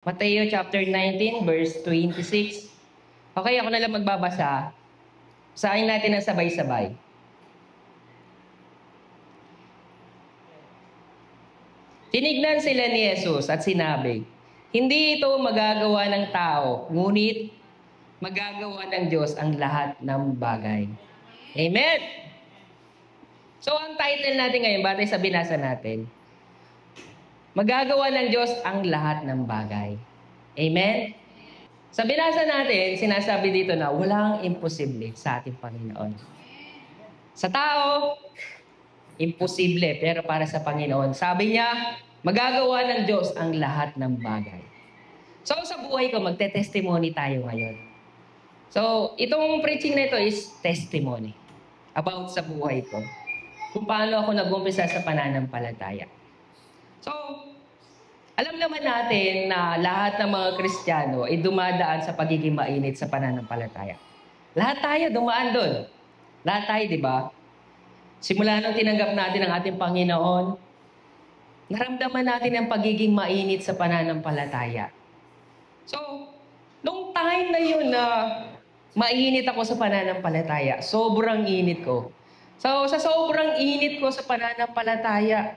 Mateo chapter 19, verse 26. Okay, ako na lang magbabasa. Basahin natin ng sabay-sabay. Tinignan sila ni Jesus at sinabi, hindi ito magagawa ng tao, ngunit magagawa ng Diyos ang lahat ng bagay. Amen! So, ang title natin ngayon, batay sa binasa natin, magagawa ng Diyos ang lahat ng bagay. Amen? Sa binasa natin, sinasabi dito na walang imposible sa ating Panginoon. Sa tao, imposible, pero para sa Panginoon, sabi niya, magagawa ng Diyos ang lahat ng bagay. So, sa buhay ko, magte-testimony tayo ngayon. So, itong preaching na ito is testimony about sa buhay ko. Kung paano ako nag-umpisa sa pananampalataya. So, alam naman natin na lahat ng mga Kristiyano ay dumadaan sa pagiging mainit sa pananampalataya. Lahat tayo dumaan doon. Lahat tayo, di ba? Simula nung tinanggap natin ang ating Panginoon, naramdaman natin ang pagiging mainit sa pananampalataya. So, nung time na yun na mainit ako sa pananampalataya, sobrang init ko. So, sa sobrang init ko sa pananampalataya,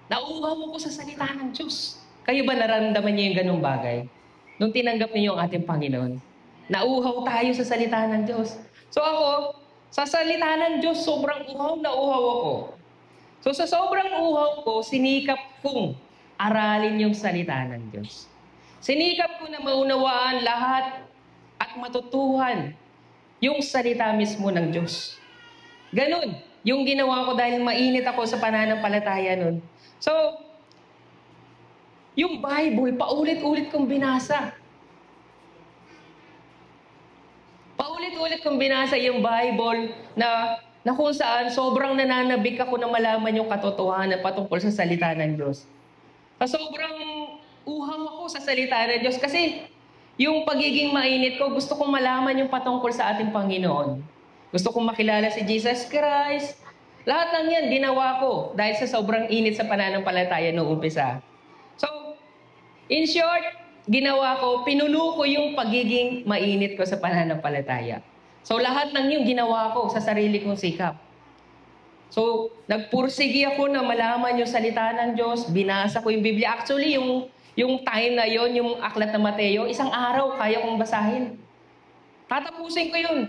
nauuhaw ko sa salita ng Diyos. Kayo ba naramdaman niyo yung ganung bagay? Nung tinanggap niyo yung ating Panginoon, nauuhaw tayo sa salita ng Diyos. So ako, sa salita ng Diyos, sobrang uhaw na uhaw ako. So sa sobrang uhaw ko, sinikap kong aralin yung salita ng Diyos. Sinikap ko na maunawaan lahat at matutuhan yung salita mismo ng Diyos. Ganun, yung ginawa ko dahil mainit ako sa pananampalataya nun. So, yung Bible, paulit-ulit kong binasa. Paulit-ulit kong binasa yung Bible na kung saan sobrang nananabik ako na malaman yung katotohanan patungkol sa salita ng Diyos. Sobrang uhaw ako sa salita ng Diyos kasi yung pagiging mainit ko, gusto kong malaman yung patungkol sa ating Panginoon. Gusto kong makilala si Jesus Christ. Lahat ng yan, ginawa ko dahil sa sobrang init sa pananampalataya noong umpisa. So, in short, ginawa ko, pinuno ko yung pagiging mainit ko sa pananampalataya. So, lahat ng yun, ginawa ko sa sarili kong sikap. So, nagpursigi ako na malaman yung salita ng Diyos, binasa ko yung Biblia. Actually, yung time na yon, yung aklat ng Mateo, isang araw, kaya kong basahin. Tatapusin ko yun.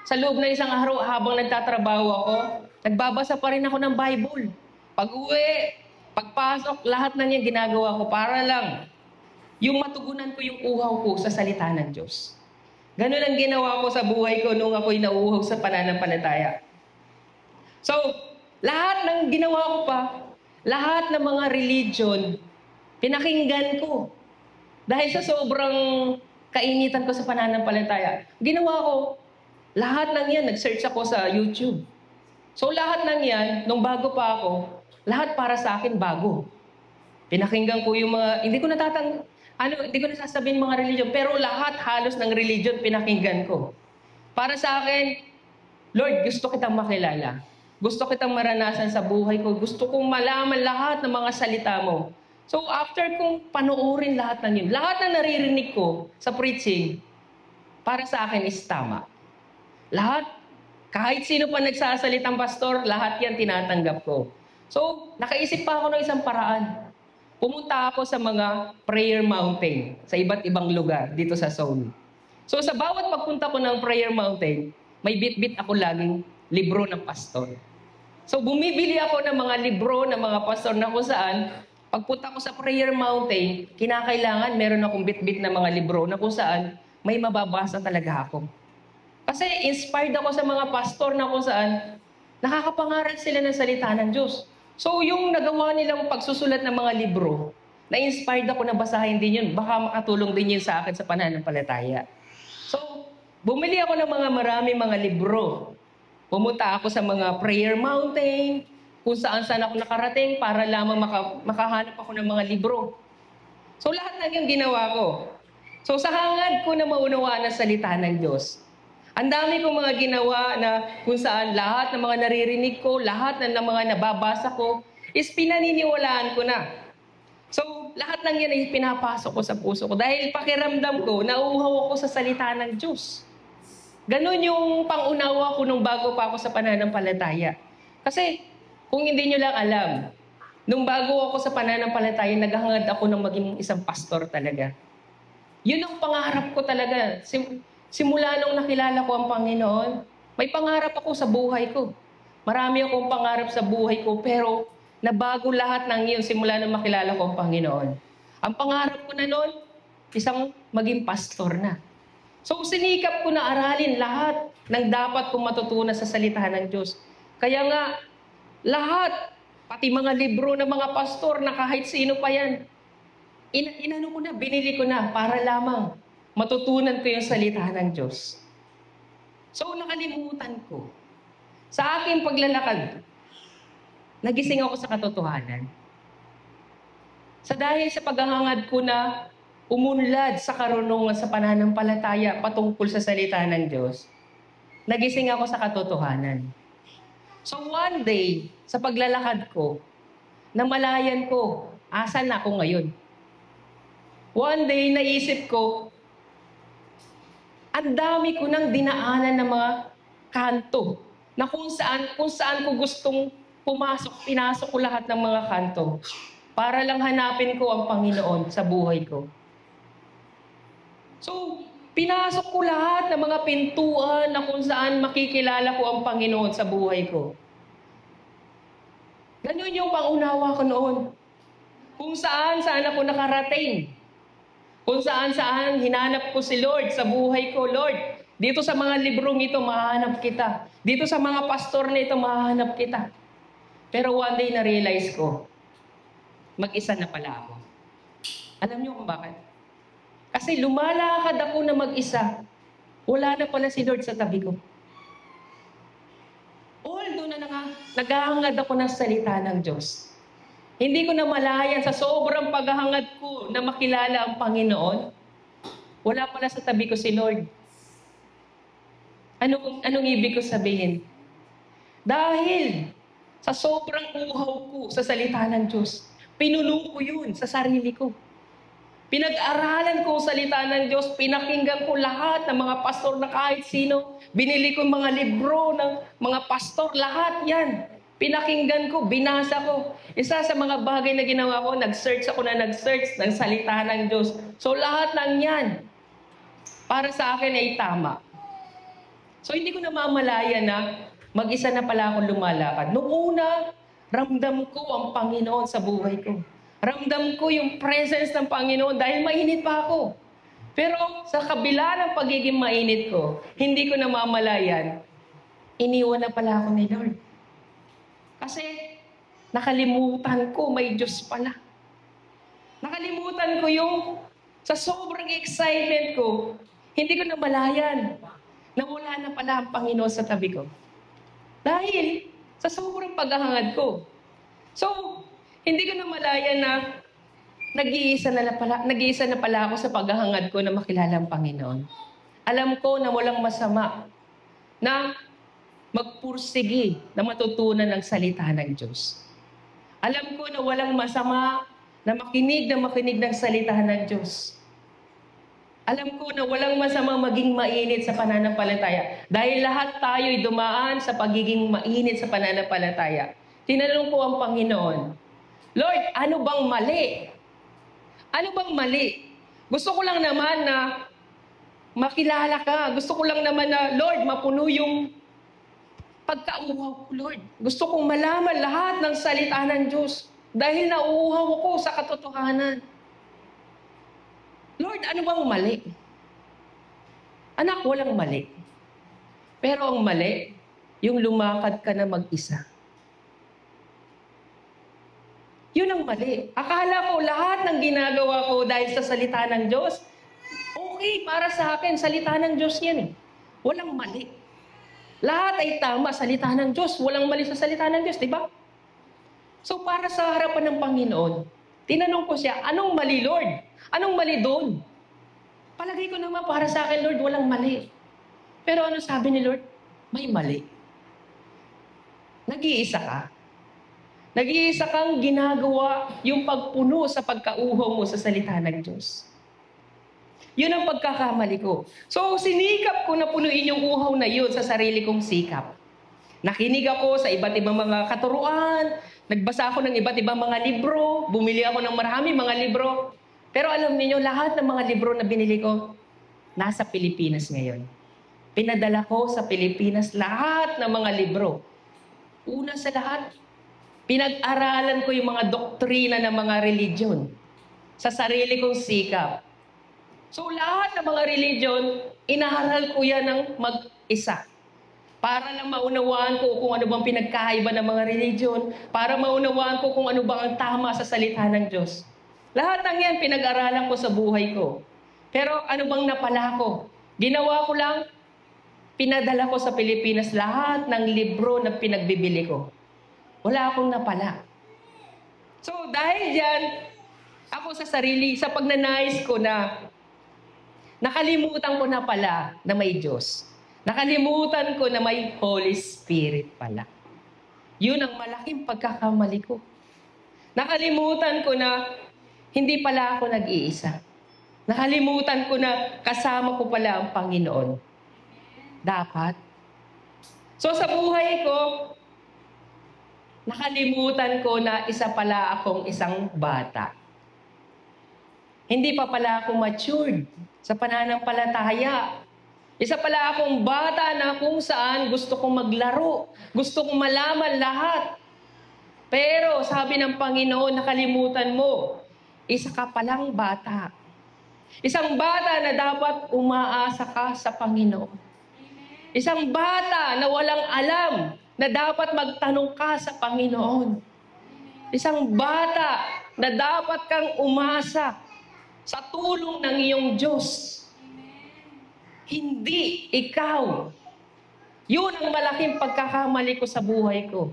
Sa loob ng isang araw, habang nagtatrabaho ako, nagbabasa pa rin ako ng Bible. Pag-uwi, pagpasok, lahat na niya ginagawa ko para lang yung matugunan ko yung uhaw ko sa salita ng Diyos. Ganun ang ginawa ko sa buhay ko nung ako'y nauuhaw sa pananampalataya. So, lahat ng ginawa ko pa, lahat ng mga religion, pinakinggan ko. Dahil sa sobrang kainitan ko sa pananampalataya, ginawa ko, lahat ng yan, nag-search ako sa YouTube. So lahat ng yan, nung bago pa ako, lahat para sa akin bago. Pinakinggan ko yung mga, hindi ko nasasabihin mga religion, pero lahat halos ng religion pinakinggan ko. Para sa akin, Lord, gusto kitang makilala. Gusto kitang maranasan sa buhay ko. Gusto kong malaman lahat ng mga salita mo. So after kong panoorin lahat ng yun, lahat na naririnig ko sa preaching, para sa akin is tama. Lahat, kahit sino pa nagsasalitang pastor, lahat yan tinatanggap ko. So, nakaisip pa ako ng isang paraan. Pumunta ako sa mga prayer mountain sa iba't ibang lugar dito sa Seoul. So, sa bawat pagpunta ko ng prayer mountain, may bit-bit ako laging libro ng pastor. So, bumibili ako ng mga libro ng mga pastor na kung saan, pagpunta ko sa prayer mountain, kinakailangan meron akong bit-bit na mga libro na kung saan may mababasa talaga ako. Kasi inspired ako sa mga pastor na kung saan nakakapangaral sila ng salita ng Diyos. So yung nagawa nilang pagsusulat ng mga libro, na-inspired ako na basahin din yun. Baka makatulong din yun sa akin sa pananampalataya. So bumili ako ng maraming mga libro. Pumunta ako sa mga prayer mountain, kung saan ako nakarating para lamang makahanap ako ng mga libro. So lahat ng yung ginawa ko. So sa hangad ko na maunawaan ang salita ng Diyos, ang dami kong mga ginawa na kung saan lahat ng mga naririnig ko, lahat ng mga nababasa ko, is pinaniniwalaan ko na. So, lahat ng yan ay pinapasok ko sa puso ko dahil pakiramdam ko, nauuhaw ako sa salita ng Diyos. Ganon yung pangunawa ko nung bago pa ako sa pananampalataya. Kasi, kung hindi nyo lang alam, nung bago ako sa pananampalataya, naghangad ako ng maging isang pastor talaga. Yun ang pangarap ko talaga. Simula nung nakilala ko ang Panginoon, may pangarap ako sa buhay ko. Marami akong pangarap sa buhay ko, pero nabago lahat ng yun simula nung makilala ko ang Panginoon. Ang pangarap ko na noon, isang maging pastor na. So, sinikap ko na aralin lahat ng dapat kong matutunan sa salita ng Diyos. Kaya nga, lahat, pati mga libro ng mga pastor na kahit sino pa yan, inano ko na, binili ko na para lamang matutunan ko yung salita ng Diyos. So, nakalimutan ko. Sa aking paglalakad, nagising ako sa katotohanan. Sa dahil sa paghahangad ko na umunlad sa karunungan sa pananampalataya patungkol sa salita ng Diyos, nagising ako sa katotohanan. So one day, sa paglalakad ko, namalayan ko, asan na ako ngayon? One day, naisip ko, ang dami ko nang dinaanan ng mga kanto, na kung saan ko gustong pumasok, pinasok ko lahat ng mga kanto, para lang hanapin ko ang Panginoon sa buhay ko. So, pinasok ko lahat ng mga pintuan na kung saan makikilala ko ang Panginoon sa buhay ko. Ganun yung pangunawa ko noon. Kung saan ako nakarating. Kung saan hinanap ko si Lord sa buhay ko. Lord, dito sa mga librong ito, mahanap kita. Dito sa mga pastor na ito, mahanap kita. Pero one day na-realize ko, mag-isa na pala ako. Alam niyo kung bakit? Kasi lumalakad ako na mag-isa. Wala na pala si Lord sa tabi ko. Although naghahangad ako ng salita ng Diyos. Hindi ko na malayan sa sobrang paghahangad ko na makilala ang Panginoon. Wala pala sa tabi ko si Lord. Anong ibig ko sabihin? Dahil sa sobrang uhaw ko sa salita ng Diyos, pinuno ko yun sa sarili ko. Pinag-aralan ko ang salita ng Diyos, pinakinggan ko lahat ng mga pastor na kahit sino. Binili ko mga libro ng mga pastor, lahat yan. Pinakinggan ko, binasa ko. Isa sa mga bagay na ginawa ko, nag-search ng salita ng Diyos. So lahat ng yan, para sa akin ay tama. So hindi ko namamalaya na mag-isa na pala akong lumalakad. Noong una, ramdam ko ang Panginoon sa buhay ko. Ramdam ko yung presence ng Panginoon dahil mainit pa ako. Pero sa kabila ng pagiging mainit ko, hindi ko namamalayan, iniwan na pala ako ni Lord. Kasi nakalimutan ko may Diyos pala. Nakalimutan ko yung sa sobrang excitement ko, hindi ko namalayan na wala na pala ang Panginoon sa tabi ko. Dahil sa sobrang paghahangad ko. So, hindi ko namalayan na nag-iisa na pala ako sa paghahangad ko na makilala ang Panginoon. Alam ko na walang masama na magpursigi na matutunan ng salita ng Diyos. Alam ko na walang masama na makinig ng salita ng Diyos. Alam ko na walang masama maging mainit sa pananampalataya. Dahil lahat tayo'y dumaan sa pagiging mainit sa pananampalataya. Tinanong ko ang Panginoon, Lord, ano bang mali? Ano bang mali? Gusto ko lang naman na makilala ka. Gusto ko lang naman na, Lord, mapuno yung pagkauhaw ko, Lord. Gusto kong malaman lahat ng salita ng Diyos dahil nauuhaw ako sa katotohanan. Lord, ano bang mali? Anak, walang mali. Pero ang mali, yung lumakad ka na mag-isa. Yun ang mali. Akala ko lahat ng ginagawa ko dahil sa salita ng Diyos, okay, para sa akin, salita ng Diyos yan eh. Walang mali. Lahat ay tama, salita ng Diyos. Walang mali sa salita ng Diyos, di ba? So para sa harapan ng Panginoon, tinanong ko siya, anong mali, Lord? Anong mali doon? Palagay ko naman para sa akin, Lord, walang mali. Pero ano sabi ni Lord? May mali. Nag-iisa ka. Nag-iisa kang ginagawa yung pagpuno sa pagkauhaw mo sa salita ng Diyos. Yun ang pagkakamali ko. So, sinikap ko na punuin yung uhaw na yun sa sarili kong sikap. Nakinig ako sa iba't ibang mga katuruan, nagbasa ako ng iba't ibang mga libro, bumili ako ng marami mga libro. Pero alam niyo, lahat ng mga libro na binili ko, nasa Pilipinas ngayon. Pinadala ko sa Pilipinas lahat ng mga libro. Una sa lahat, pinag-aralan ko yung mga doktrina ng mga religion sa sarili kong sikap. So lahat ng mga religion, inaharal ko yan ng mag-isa. Para lang maunawaan ko kung ano bang pinagkaiba ng mga religion, para maunawaan ko kung ano bang ang tama sa salita ng Diyos. Lahat ng yan pinag-aralan ko sa buhay ko. Pero ano bang napala ko? Ginawa ko lang, pinadala ko sa Pilipinas lahat ng libro na pinagbibili ko. Wala akong napala. So dahil dyan, ako sa sarili, sa pagnanais ko na nakalimutan ko na pala na may Diyos. Nakalimutan ko na may Holy Spirit pala. Yun ang malaking pagkakamali ko. Nakalimutan ko na hindi pala ako nag-iisa. Nakalimutan ko na kasama ko pala ang Panginoon. Dapat. So sa buhay ko, nakalimutan ko na isa pala akong isang bata. Hindi pa pala ako matured sa pananampalataya. Isa pala akong bata na kung saan gusto kong maglaro, gusto kong malaman lahat. Pero sabi ng Panginoon, nakalimutan mo, isa ka palang bata. Isang bata na dapat umaasa ka sa Panginoon. Isang bata na walang alam na dapat magtanong ka sa Panginoon. Isang bata na dapat kang umasa sa tulong ng iyong Diyos. Hindi ikaw. Yun ang malaking pagkakamali ko sa buhay ko.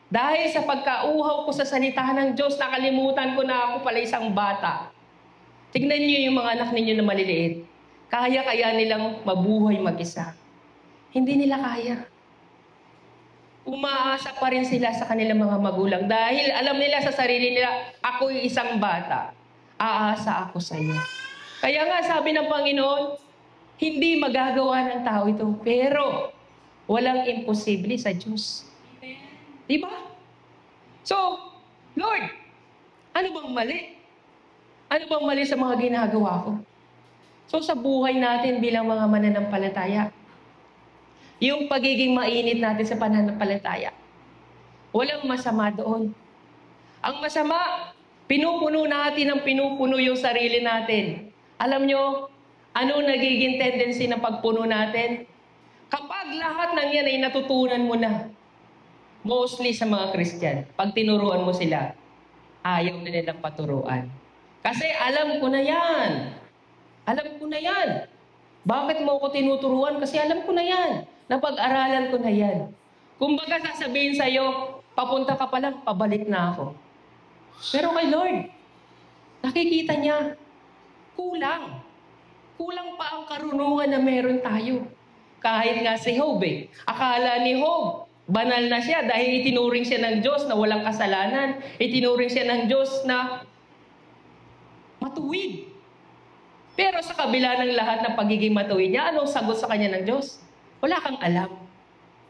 Dahil sa pagkauhaw ko sa salita ng Diyos, nakalimutan ko na ako pala isang bata. Tignan niyo yung mga anak ninyo na maliliit. Kaya nilang mabuhay mag-isa. Hindi nila kaya. Umaasa pa rin sila sa kanilang mga magulang dahil alam nila sa sarili nila, ako'y isang bata. Aasa ako sa iyo. Kaya nga sabi ng Panginoon, hindi magagawa ng tao ito. Pero walang imposible sa Diyos. Diba? So, Lord, ano bang mali? Ano bang mali sa mga ginagawa ko? So sa buhay natin bilang mga mananampalataya, yung pagiging mainit natin sa pananampalataya, walang masama doon. Ang masama, pinupuno natin ng pinupuno yung sarili natin. Alam nyo, ano nagiging tendency ng pagpuno natin? Kapag lahat ng yan ay natutunan mo na, mostly sa mga Christian, pag tinuruan mo sila, ayaw na nilang paturuan. Kasi alam ko na yan. Alam ko na yan. Bakit mo ako tinuturuan? Kasi alam ko na yan. Napag-aralan ko na yan. Kung baga sasabihin sa'yo, papunta ka pa lang, pabalik na ako. Pero kay Lord, nakikita niya, kulang. Kulang pa ang karunungan na meron tayo. Kahit nga si Job akala ni Job, banal na siya dahil itinuring siya ng Diyos na walang kasalanan. Itinuring siya ng Diyos na matuwid. Pero sa kabila ng lahat ng pagiging matuwid niya, anong sagot sa kanya ng Diyos? Wala kang alam.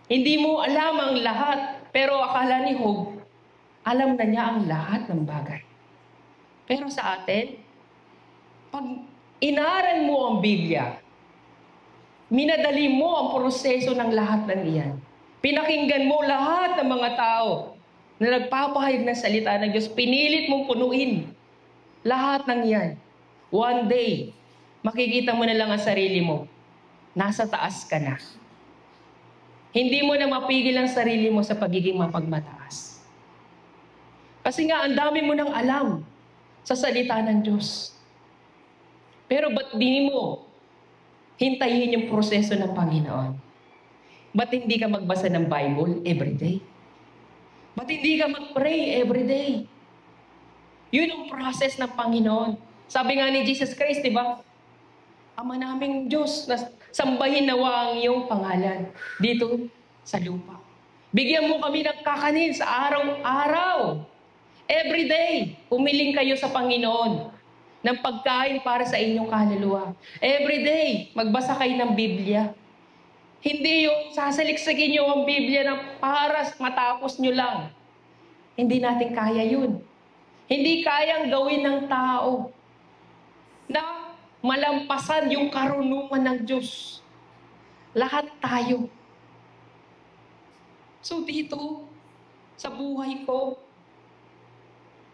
Hindi mo alam ang lahat. Pero akala ni Job, alam na niya ang lahat ng bagay. Pero sa atin, pag inaral mo ang Biblia, minadali mo ang proseso ng lahat ng iyan. Pinakinggan mo lahat ng mga tao na nagpapahayag ng salita ng Diyos. Pinilit mong punuin lahat ng iyan. One day, makikita mo na lang ang sarili mo. Nasa taas ka na. Hindi mo na mapigil ang sarili mo sa pagiging mapagmataas. Kasi nga, ang dami mo nang alam sa salita ng Diyos. Pero ba't di mo hintayin yung proseso ng Panginoon? Ba't hindi ka magbasa ng Bible everyday? Ba't hindi ka mag-pray everyday? Yun ang process ng Panginoon. Sabi nga ni Jesus Christ, di ba? Ama naming Diyos, sambahin nawa ang iyong pangalan dito sa lupa. Bigyan mo kami ng kakanin sa araw-araw. Every day, umiling kayo sa Panginoon ng pagkain para sa inyong kaluluwa. Every day, magbasa kayo ng Biblia. Hindi yung sasaliksagin nyo ang Biblia na para matapos nyo lang. Hindi natin kaya yun. Hindi kayang gawin ng tao na malampasan yung karunungan ng Diyos. Lahat tayo. So dito, sa buhay ko,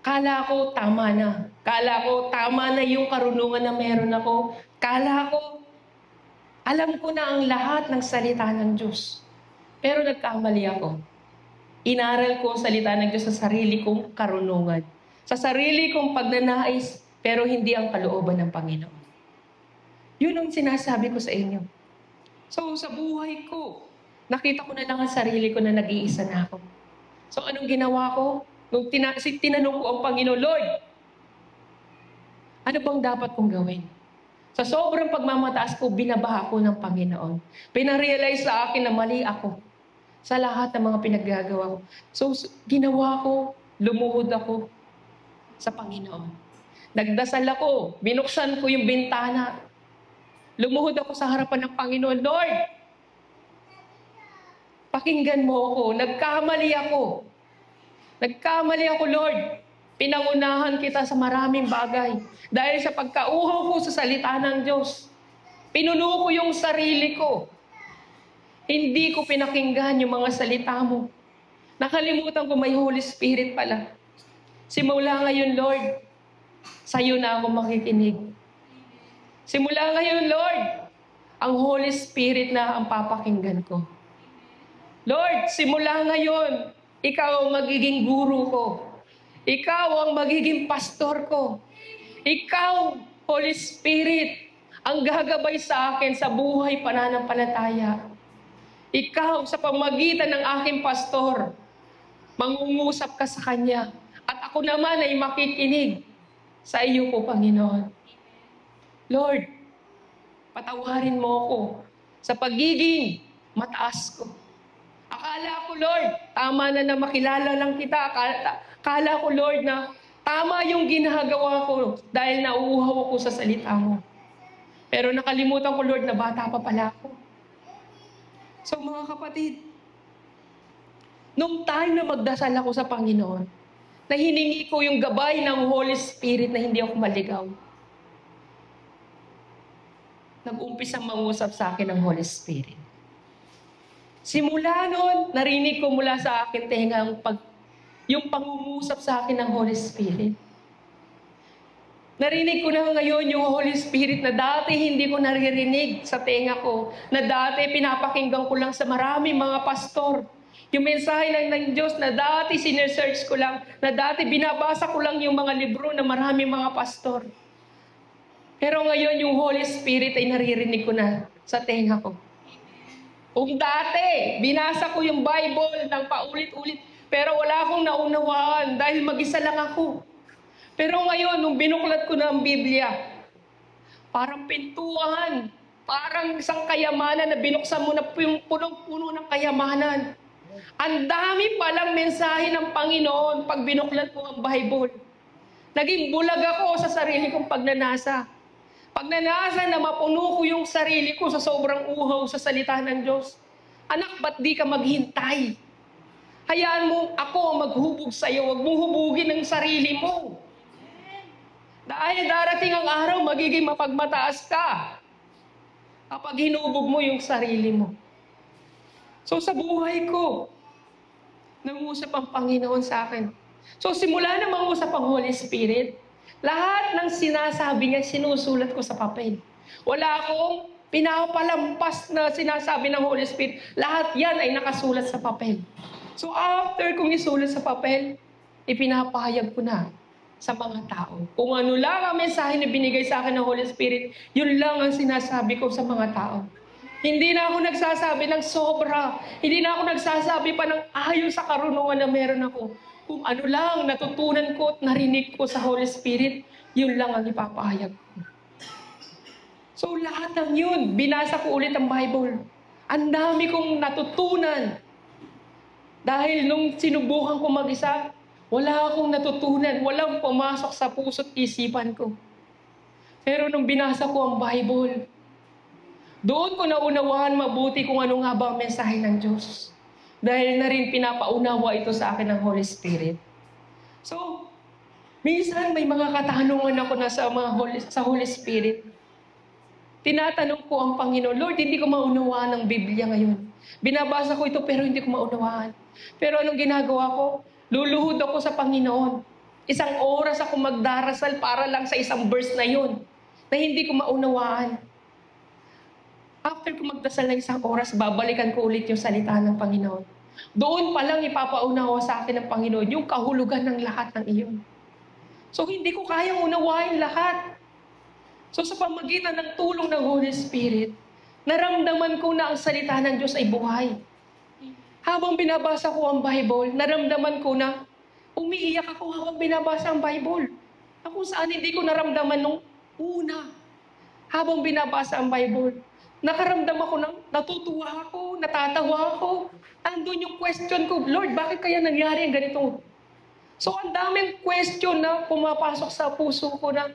kala ko tama na. Kala ko tama na yung karunungan na meron ako. Kala ko, alam ko na ang lahat ng salita ng Diyos. Pero nagkamali ako. Inaral ko ang salita ng Diyos sa sarili kong karunungan. Sa sarili kong pagnanais, pero hindi ang kalooban ng Panginoon. Yun ang sinasabi ko sa inyo. So sa buhay ko, nakita ko na lang ang sarili ko na nag-iisa na ako. So anong ginawa ko? Nung tinanong ko ang Panginoon, Lord, ano bang dapat kong gawin? Sa sobrang pagmamataas ko, binabaha ko ng Panginoon. Pinarealize sa akin na mali ako sa lahat ng mga pinaggagawa ko. So ginawa ko, lumuhod ako sa Panginoon. Nagdasal ako, binuksan ko yung bintana. Lumuhod ako sa harapan ng Panginoon, Lord, pakinggan mo ako. Nagkamali ako. Nagkamali ako, Lord. Pinangunahan kita sa maraming bagay. Dahil sa pagkauhaw ko sa salita ng Diyos, pinuno ko yung sarili ko. Hindi ko pinakinggan yung mga salita mo. Nakalimutan ko may Holy Spirit pala. Simula ngayon, Lord, sa'yo na ako makikinig. Simula ngayon, Lord, ang Holy Spirit na ang papakinggan ko. Lord, simula ngayon, ikaw ang magiging guru ko. Ikaw ang magiging pastor ko. Ikaw, Holy Spirit, ang gagabay sa akin sa buhay pananampalataya. Ikaw, sa pamagitan ng aking pastor, mangungusap ka sa Kanya. At ako naman ay makikinig sa iyo po, Panginoon. Lord, patawarin mo ako sa pagiging mataas ko. Akala ko, Lord, tama na makilala lang kita. Akala ko, Lord, na tama yung ginagawa ko dahil nauuhaw ako sa salita mo. Pero nakalimutan ko, Lord, na bata pa pala ako. So mga kapatid, nung time na magdasal ako sa Panginoon, na hiningi ko yung gabay ng Holy Spirit na hindi ako maligaw, nag-umpisang mangusap sa akin ng Holy Spirit. Simula noon, narinig ko mula sa akin tenga yung pangungusap sa akin ng Holy Spirit. Narinig ko na ngayon yung Holy Spirit na dati hindi ko naririnig sa tenga ko, na dati pinapakinggan ko lang sa maraming mga pastor. Yung mensahe lang ng Diyos na dati sinesearch ko lang, na dati binabasa ko lang yung mga libro ng maraming mga pastor. Pero ngayon yung Holy Spirit ay naririnig ko na sa tenga ko. Kung dati, binasa ko yung Bible ng paulit-ulit, pero wala akong naunawaan dahil mag-isa lang ako. Pero ngayon, nung binuklat ko na ang Biblia, parang pintuan, parang isang kayamanan na binuksan mo na yung punong-puno ng kayamanan. Ang dami palang mensahe ng Panginoon pag binuklat ko ang Bible. Naging bulag ako sa sarili kong pagnanasa. Pagnanasa na mapuno ko yung sarili ko sa sobrang uhaw sa salita ng Diyos. Anak, ba't di ka maghintay? Hayaan mo ako ang maghubog sa iyo. Huwag mong hubugin ang sarili mo. Dahil darating ang araw, magiging mapagmataas ka kapag hinubog mo yung sarili mo. So sa buhay ko, nangusap ang Panginoon sa akin. So simula na mangusap ang Holy Spirit, lahat ng sinasabi niya, sinusulat ko sa papel. Wala akong pinapalampas na sinasabi ng Holy Spirit. Lahat yan ay nakasulat sa papel. So after kong isulat sa papel, ipinapahayag ko na sa mga tao. Kung ano lang ang mensahe na binigay sa akin ng Holy Spirit, yun lang ang sinasabi ko sa mga tao. Hindi na ako nagsasabi ng sobra. Hindi na ako nagsasabi pa ng ayon sa karunungan na meron ako. Kung ano lang natutunan ko at narinig ko sa Holy Spirit, yun lang ang ipapahayag ko. So lahat ng yun, binasa ko ulit ang Bible. Ang dami kong natutunan Dahil nung sinubukan ko mag-isa, wala akong natutunan, walang pumasok sa puso't isipan ko. Pero nung binasa ko ang Bible, doon ko naunawaan mabuti kung ano nga ba ang mensahe ng Diyos. Dahil na rin pinapaunawa ito sa akin ng Holy Spirit. So, minsan may mga katanungan ako na sa Holy Spirit. Tinatanong ko ang Panginoon, Lord, hindi ko maunawaan ang Biblia ngayon. Binabasa ko ito pero hindi ko maunawaan. Pero anong ginagawa ko? Luluhod ako sa Panginoon. Isang oras ako magdarasal para lang sa isang verse na yun na hindi ko maunawaan. After ko magdasal ng isang oras, babalikan ko ulit yung salita ng Panginoon. Doon pa lang ipapaunawa sa akin ng Panginoon yung kahulugan ng lahat ng iyon. So hindi ko kayang unawain lahat. So sa pamagitan ng tulong ng Holy Spirit, naramdaman ko na ang salita ng Diyos ay buhay. Habang binabasa ko ang Bible, naramdaman ko na umiiyak ako habang binabasa ang Bible. Na kung saan hindi ko naramdaman nung una. Habang binabasa ang Bible, nakaramdam ako ng natutuwa ako, natatawa ako. Andun yung question ko, Lord, bakit kaya nangyari ang ganito? So ang daming question na pumapasok sa puso ko na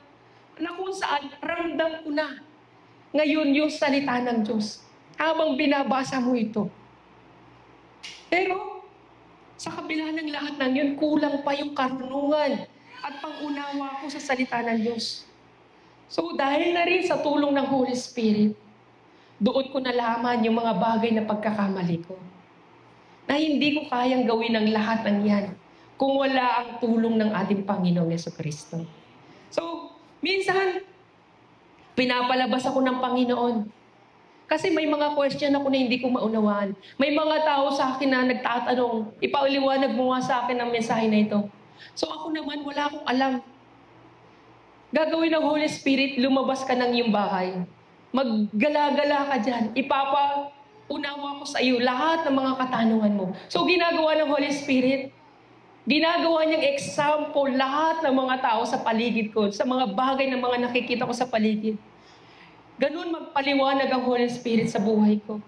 kung saan ramdam ko na ngayon yung salita ng Diyos habang binabasa mo ito. Pero sa kabila ng lahat ng yun, kulang pa yung karunungan at pangunawa ko sa salita ng Diyos. So dahil na rin sa tulong ng Holy Spirit, doon ko nalaman yung mga bagay na pagkakamali ko. Na hindi ko kayang gawin ang lahat ng yan kung wala ang tulong ng ating Panginoong Jesucristo. So, minsan, pinapalabas ako ng Panginoon. Kasi may mga question ako na hindi ko maunawaan. May mga tao sa akin na nagtatanong, ipauliwanag mo nga sa akin ang mensahe na ito. So ako naman, wala akong alam. Gagawin ng Holy Spirit, lumabas ka ng iyong bahay. Maggala-gala ka dyan. Ipapaunawa ko sa iyo lahat ng mga katanungan mo. So ginagawa ng Holy Spirit, ginagawa niyang example lahat ng mga tao sa paligid ko, sa mga bagay na mga nakikita ko sa paligid. Ganun magpaliwanag ang Holy Spirit sa buhay ko.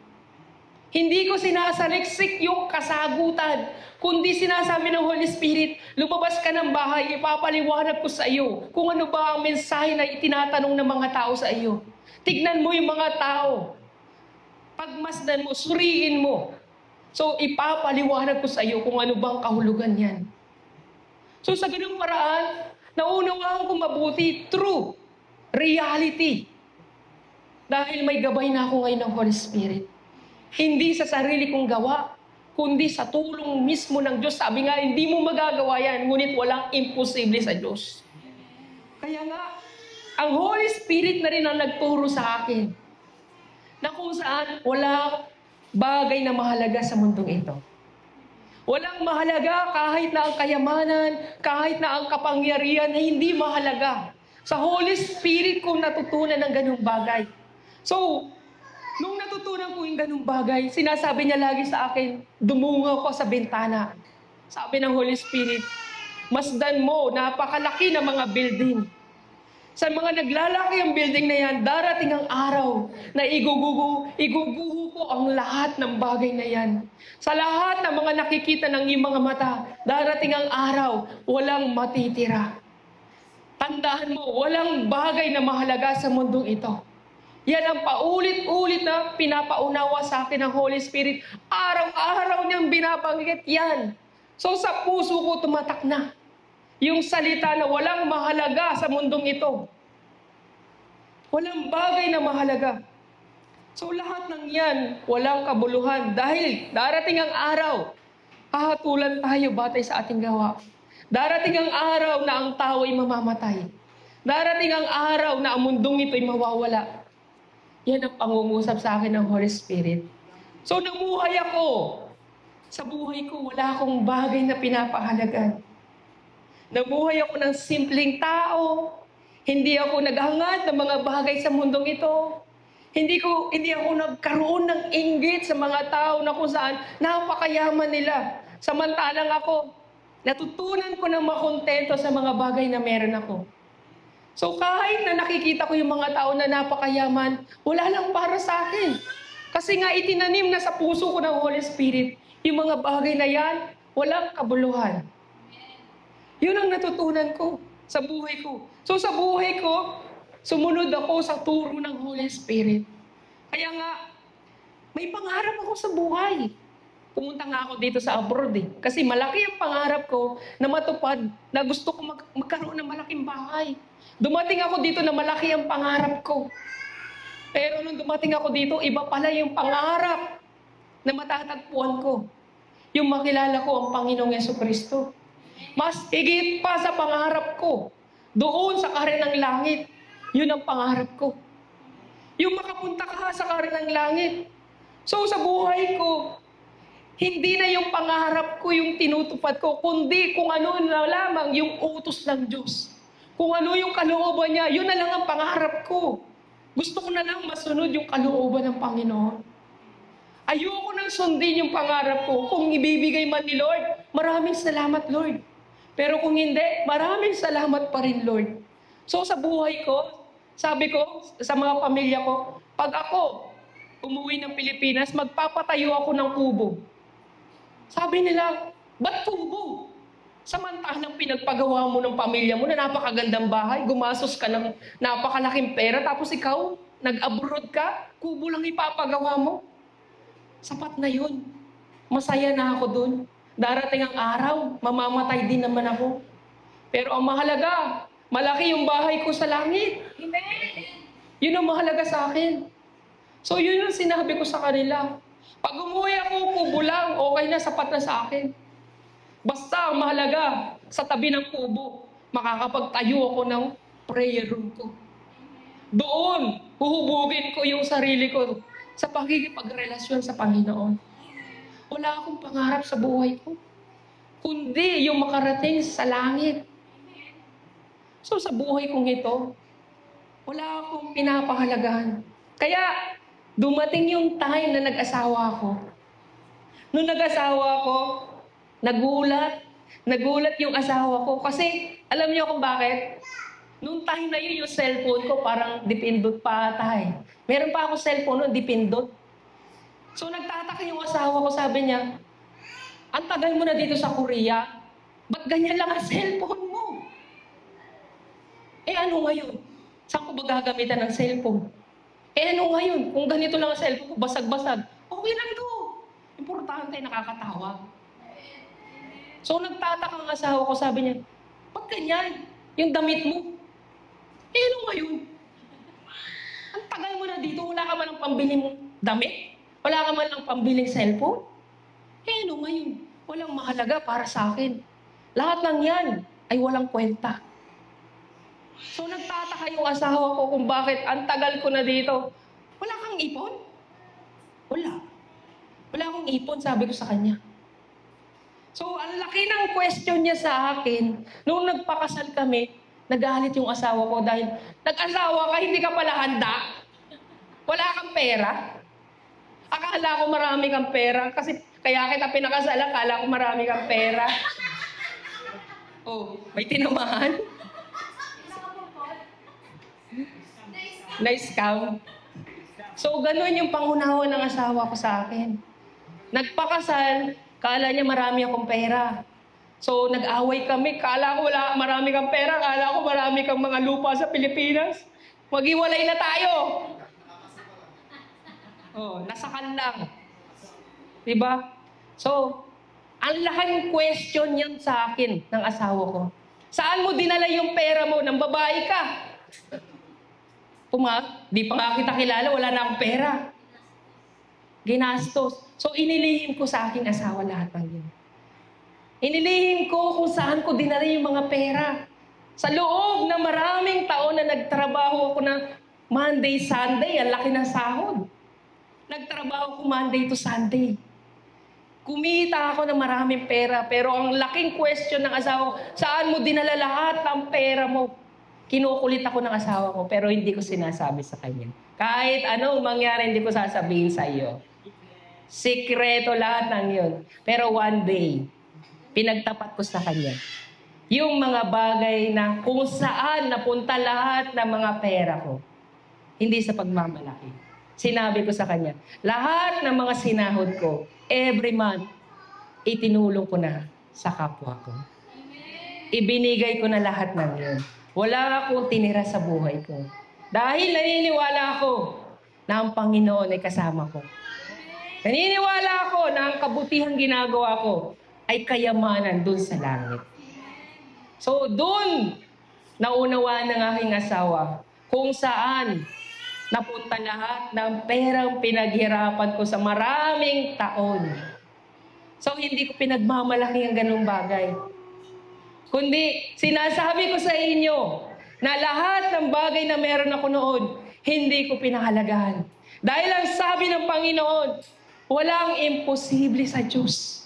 Hindi ko sinasaliksik yung kasagutan, kundi sinasabi ng Holy Spirit, lumabas ka ng bahay, ipapaliwanag ko sa iyo kung ano ba ang mensahe na itinatanong ng mga tao sa iyo. Tignan mo yung mga tao. Pagmasdan mo, suriin mo. So, ipapaliwanag ko sa iyo kung ano bang kahulugan yan. So, sa ganung paraan, naunawaan ko mabuti, true, reality. Dahil may gabay na ako ngayon ng Holy Spirit. Hindi sa sarili kong gawa, kundi sa tulong mismo ng Diyos. Sabi nga, hindi mo magagawa yan, ngunit walang imposible sa Diyos. Kaya nga, ang Holy Spirit na rin ang nagturo sa akin na kung saan walang bagay na mahalaga sa mundong ito. Walang mahalaga kahit na ang kayamanan, kahit na ang kapangyarihan na hindi mahalaga. Sa Holy Spirit ko natutunan ng ganung bagay. So, nung natutunan ko yung ganung bagay, sinasabi niya lagi sa akin, dumungaw ko sa bintana. Sabi ng Holy Spirit, masdan mo, napakalaki na mga building. Sa mga naglalaki ang building na yan, darating ang araw na iguguho ko ang lahat ng bagay na yan. Sa lahat ng mga nakikita ng iyong mga mata, darating ang araw, walang matitira. Tandaan mo, walang bagay na mahalaga sa mundong ito. Yan ang paulit-ulit na pinapaunawa sa akin ng Holy Spirit. Araw-araw niyang binabanggit yan. So sa puso ko tumatak na yung salita na walang mahalaga sa mundong ito. Walang bagay na mahalaga. So lahat ng yan, walang kabuluhan. Dahil darating ang araw, hahatulan tayo batay sa ating gawa. Darating ang araw na ang tao ay mamamatay. Darating ang araw na ang mundong ito ay mawawala. Yan ang pangungusap sa akin ng Holy Spirit. So namuhay ako. Sa buhay ko, wala akong bagay na pinapahalagan. Namuhay ako ng simpleng tao. Hindi ako naghangad ng mga bagay sa mundong ito. Hindi ako nagkaroon ng inggit sa mga tao na kung saan napakayaman nila. Samantalang ako, natutunan ko na makontento sa mga bagay na meron ako. So kahit na nakikita ko yung mga tao na napakayaman, wala lang para sa akin. Kasi nga itinanim na sa puso ko ng Holy Spirit, Yung mga bagay na yan, walang kabuluhan. Yun ang natutunan ko sa buhay ko. So sa buhay ko, sumunod ako sa turo ng Holy Spirit. Kaya nga, may pangarap ako sa buhay. Pumunta nga ako dito sa abroad eh. Kasi malaki ang pangarap ko na matupad, na gusto ko magkaroon ng malaking bahay. Dumating ako dito na malaki ang pangarap ko. Pero nung dumating ako dito, iba pala yung pangarap na matatagpuan ko. Yung makilala ko ang Panginoong Jesucristo. Mas higit pa sa pangarap ko. Doon sa karenang langit. Yun ang pangarap ko. Yung makapunta ka sa karenang langit. So sa buhay ko, hindi na yung pangarap ko yung tinutupad ko, kundi kung ano na lamang yung utos ng Diyos. Kung ano yung kalooban niya, yun na lang ang pangarap ko. Gusto ko na lang masunod yung kalooban ng Panginoon. Ayoko nang sundin yung pangarap ko. Kung ibibigay man ni Lord, maraming salamat, Lord. Pero kung hindi, maraming salamat pa rin, Lord. So sa buhay ko, sabi ko sa mga pamilya ko, pag ako umuwi ng Pilipinas, magpapatayo ako ng kubo. Sabi nila, ba't kubo? Samantalang pinagpagawa mo ng pamilya mo na napakagandang bahay, gumasos ka ng napakalaking pera, tapos ikaw, nag-abroad ka, kubo lang ipapagawa mo. Sapat na yun. Masaya na ako dun. Darating ang araw, mamamatay din naman ako. Pero ang mahalaga, malaki yung bahay ko sa langit. Amen. Yun ang mahalaga sa akin. So yun yung sinabi ko sa kanila. Pag umuwi ako, kubo lang, okay na, sapat na sa akin. Basta ang mahalaga, sa tabi ng kubo, makakapagtayo ako ng prayer room ko. Doon, huhubugin ko yung sarili ko sa pagkikipagrelasyon sa Panginoon. Wala akong pangarap sa buhay ko, kundi yung makarating sa langit. So sa buhay kong ito, wala akong pinapahalagahan. Kaya, dumating yung time na nag-asawa ako. Nung nag-asawa ako, nagulat yung asawa ko. Kasi, alam niyo kung bakit? Nung time na yun, yung cellphone ko parang dipindot pa ata eh. Meron pa ako cellphone nun, dipindot. So, nagtataka yung asawa ko, sabi niya, ang tagal mo na dito sa Korea, ba't ganyan lang ang cellphone mo? Eh ano ngayon? Saan ko ba gagamitan ng cellphone? Eh ano ngayon? Kung ganito lang ang cellphone ko, basag-basag. Okay lang to. Importante, nakakatawa. So nagtataka ang asawa ko, sabi niya, ba't ganyan? Yung damit mo. Eh ano ngayon? Ang tagal mo na dito, wala ka man ng pambiling damit? Wala ka man ng pambiling cellphone? Eh ano ngayon? Walang mahalaga para sa akin. Lahat lang yan ay walang kwenta. So nagtataka yung asawa ko kung bakit ang tagal ko na dito. Wala kang ipon? Wala. Wala akong ipon, sabi ko sa kanya. So ang laki ng question niya sa akin, nung nagpakasal kami, nagalit yung asawa ko dahil nag-asawa ka, hindi ka pala handa. Wala kang pera. Akala ko marami kang pera kasi kaya kita pinakasal, akala ko marami kang pera. Oh, may tinamahan. Na-scam. So, ganun yung pangunawa ng asawa ko sa akin. Nagpakasal, kala niya marami akong pera. So, nag-away kami. Kala ko wala, marami kang pera. Kala ko marami kang mga lupa sa Pilipinas. Maghiwalay na tayo. Oh, nasakal lang. Diba? So, ang laking question yan sa akin ng asawa ko. Saan mo dinala yung pera mo? Nang babae ka. Di pa nga kita kilala, wala na akong pera. Ginastos. So, inilihim ko sa aking asawa lahat ng yun. Inilihim ko kung saan ko dinala yung mga pera. Sa loob na maraming taon na nagtrabaho ako ng Monday, Sunday, ang laki ng sahod. Nagtrabaho ko Monday to Sunday. Kumita ako ng maraming pera, pero ang laking question ng asawa ko, saan mo dinala lahat ng pera mo? Kinukulit ako ng asawa ko, pero hindi ko sinasabi sa kanya. Kahit anong mangyari, hindi ko sasabihin sa iyo. Sikreto lahat ng yun. Pero one day, pinagtapat ko sa kanya. Yung mga bagay na kung saan napunta lahat ng mga pera ko. Hindi sa pagmamalaki. Sinabi ko sa kanya, lahat ng mga sinahod ko, every month, itinulong ko na sa kapwa ko. Ibinigay ko na lahat ng yun. Wala akong tinira sa buhay ko. Dahil naniniwala ako na ang Panginoon ay kasama ko. Naniniwala ako na ang kabutihang ginagawa ko ay kayamanan dun sa langit. So dun, naunawaan ng aking asawa kung saan napunta lahat ng perang pinaghirapan ko sa maraming taon. So hindi ko pinagmamalaki ang ganung bagay. Kundi sinasabi ko sa inyo na lahat ng bagay na meron ako noon, hindi ko pinahalagahan. Dahil ang sabi ng Panginoon, walang imposible sa Diyos.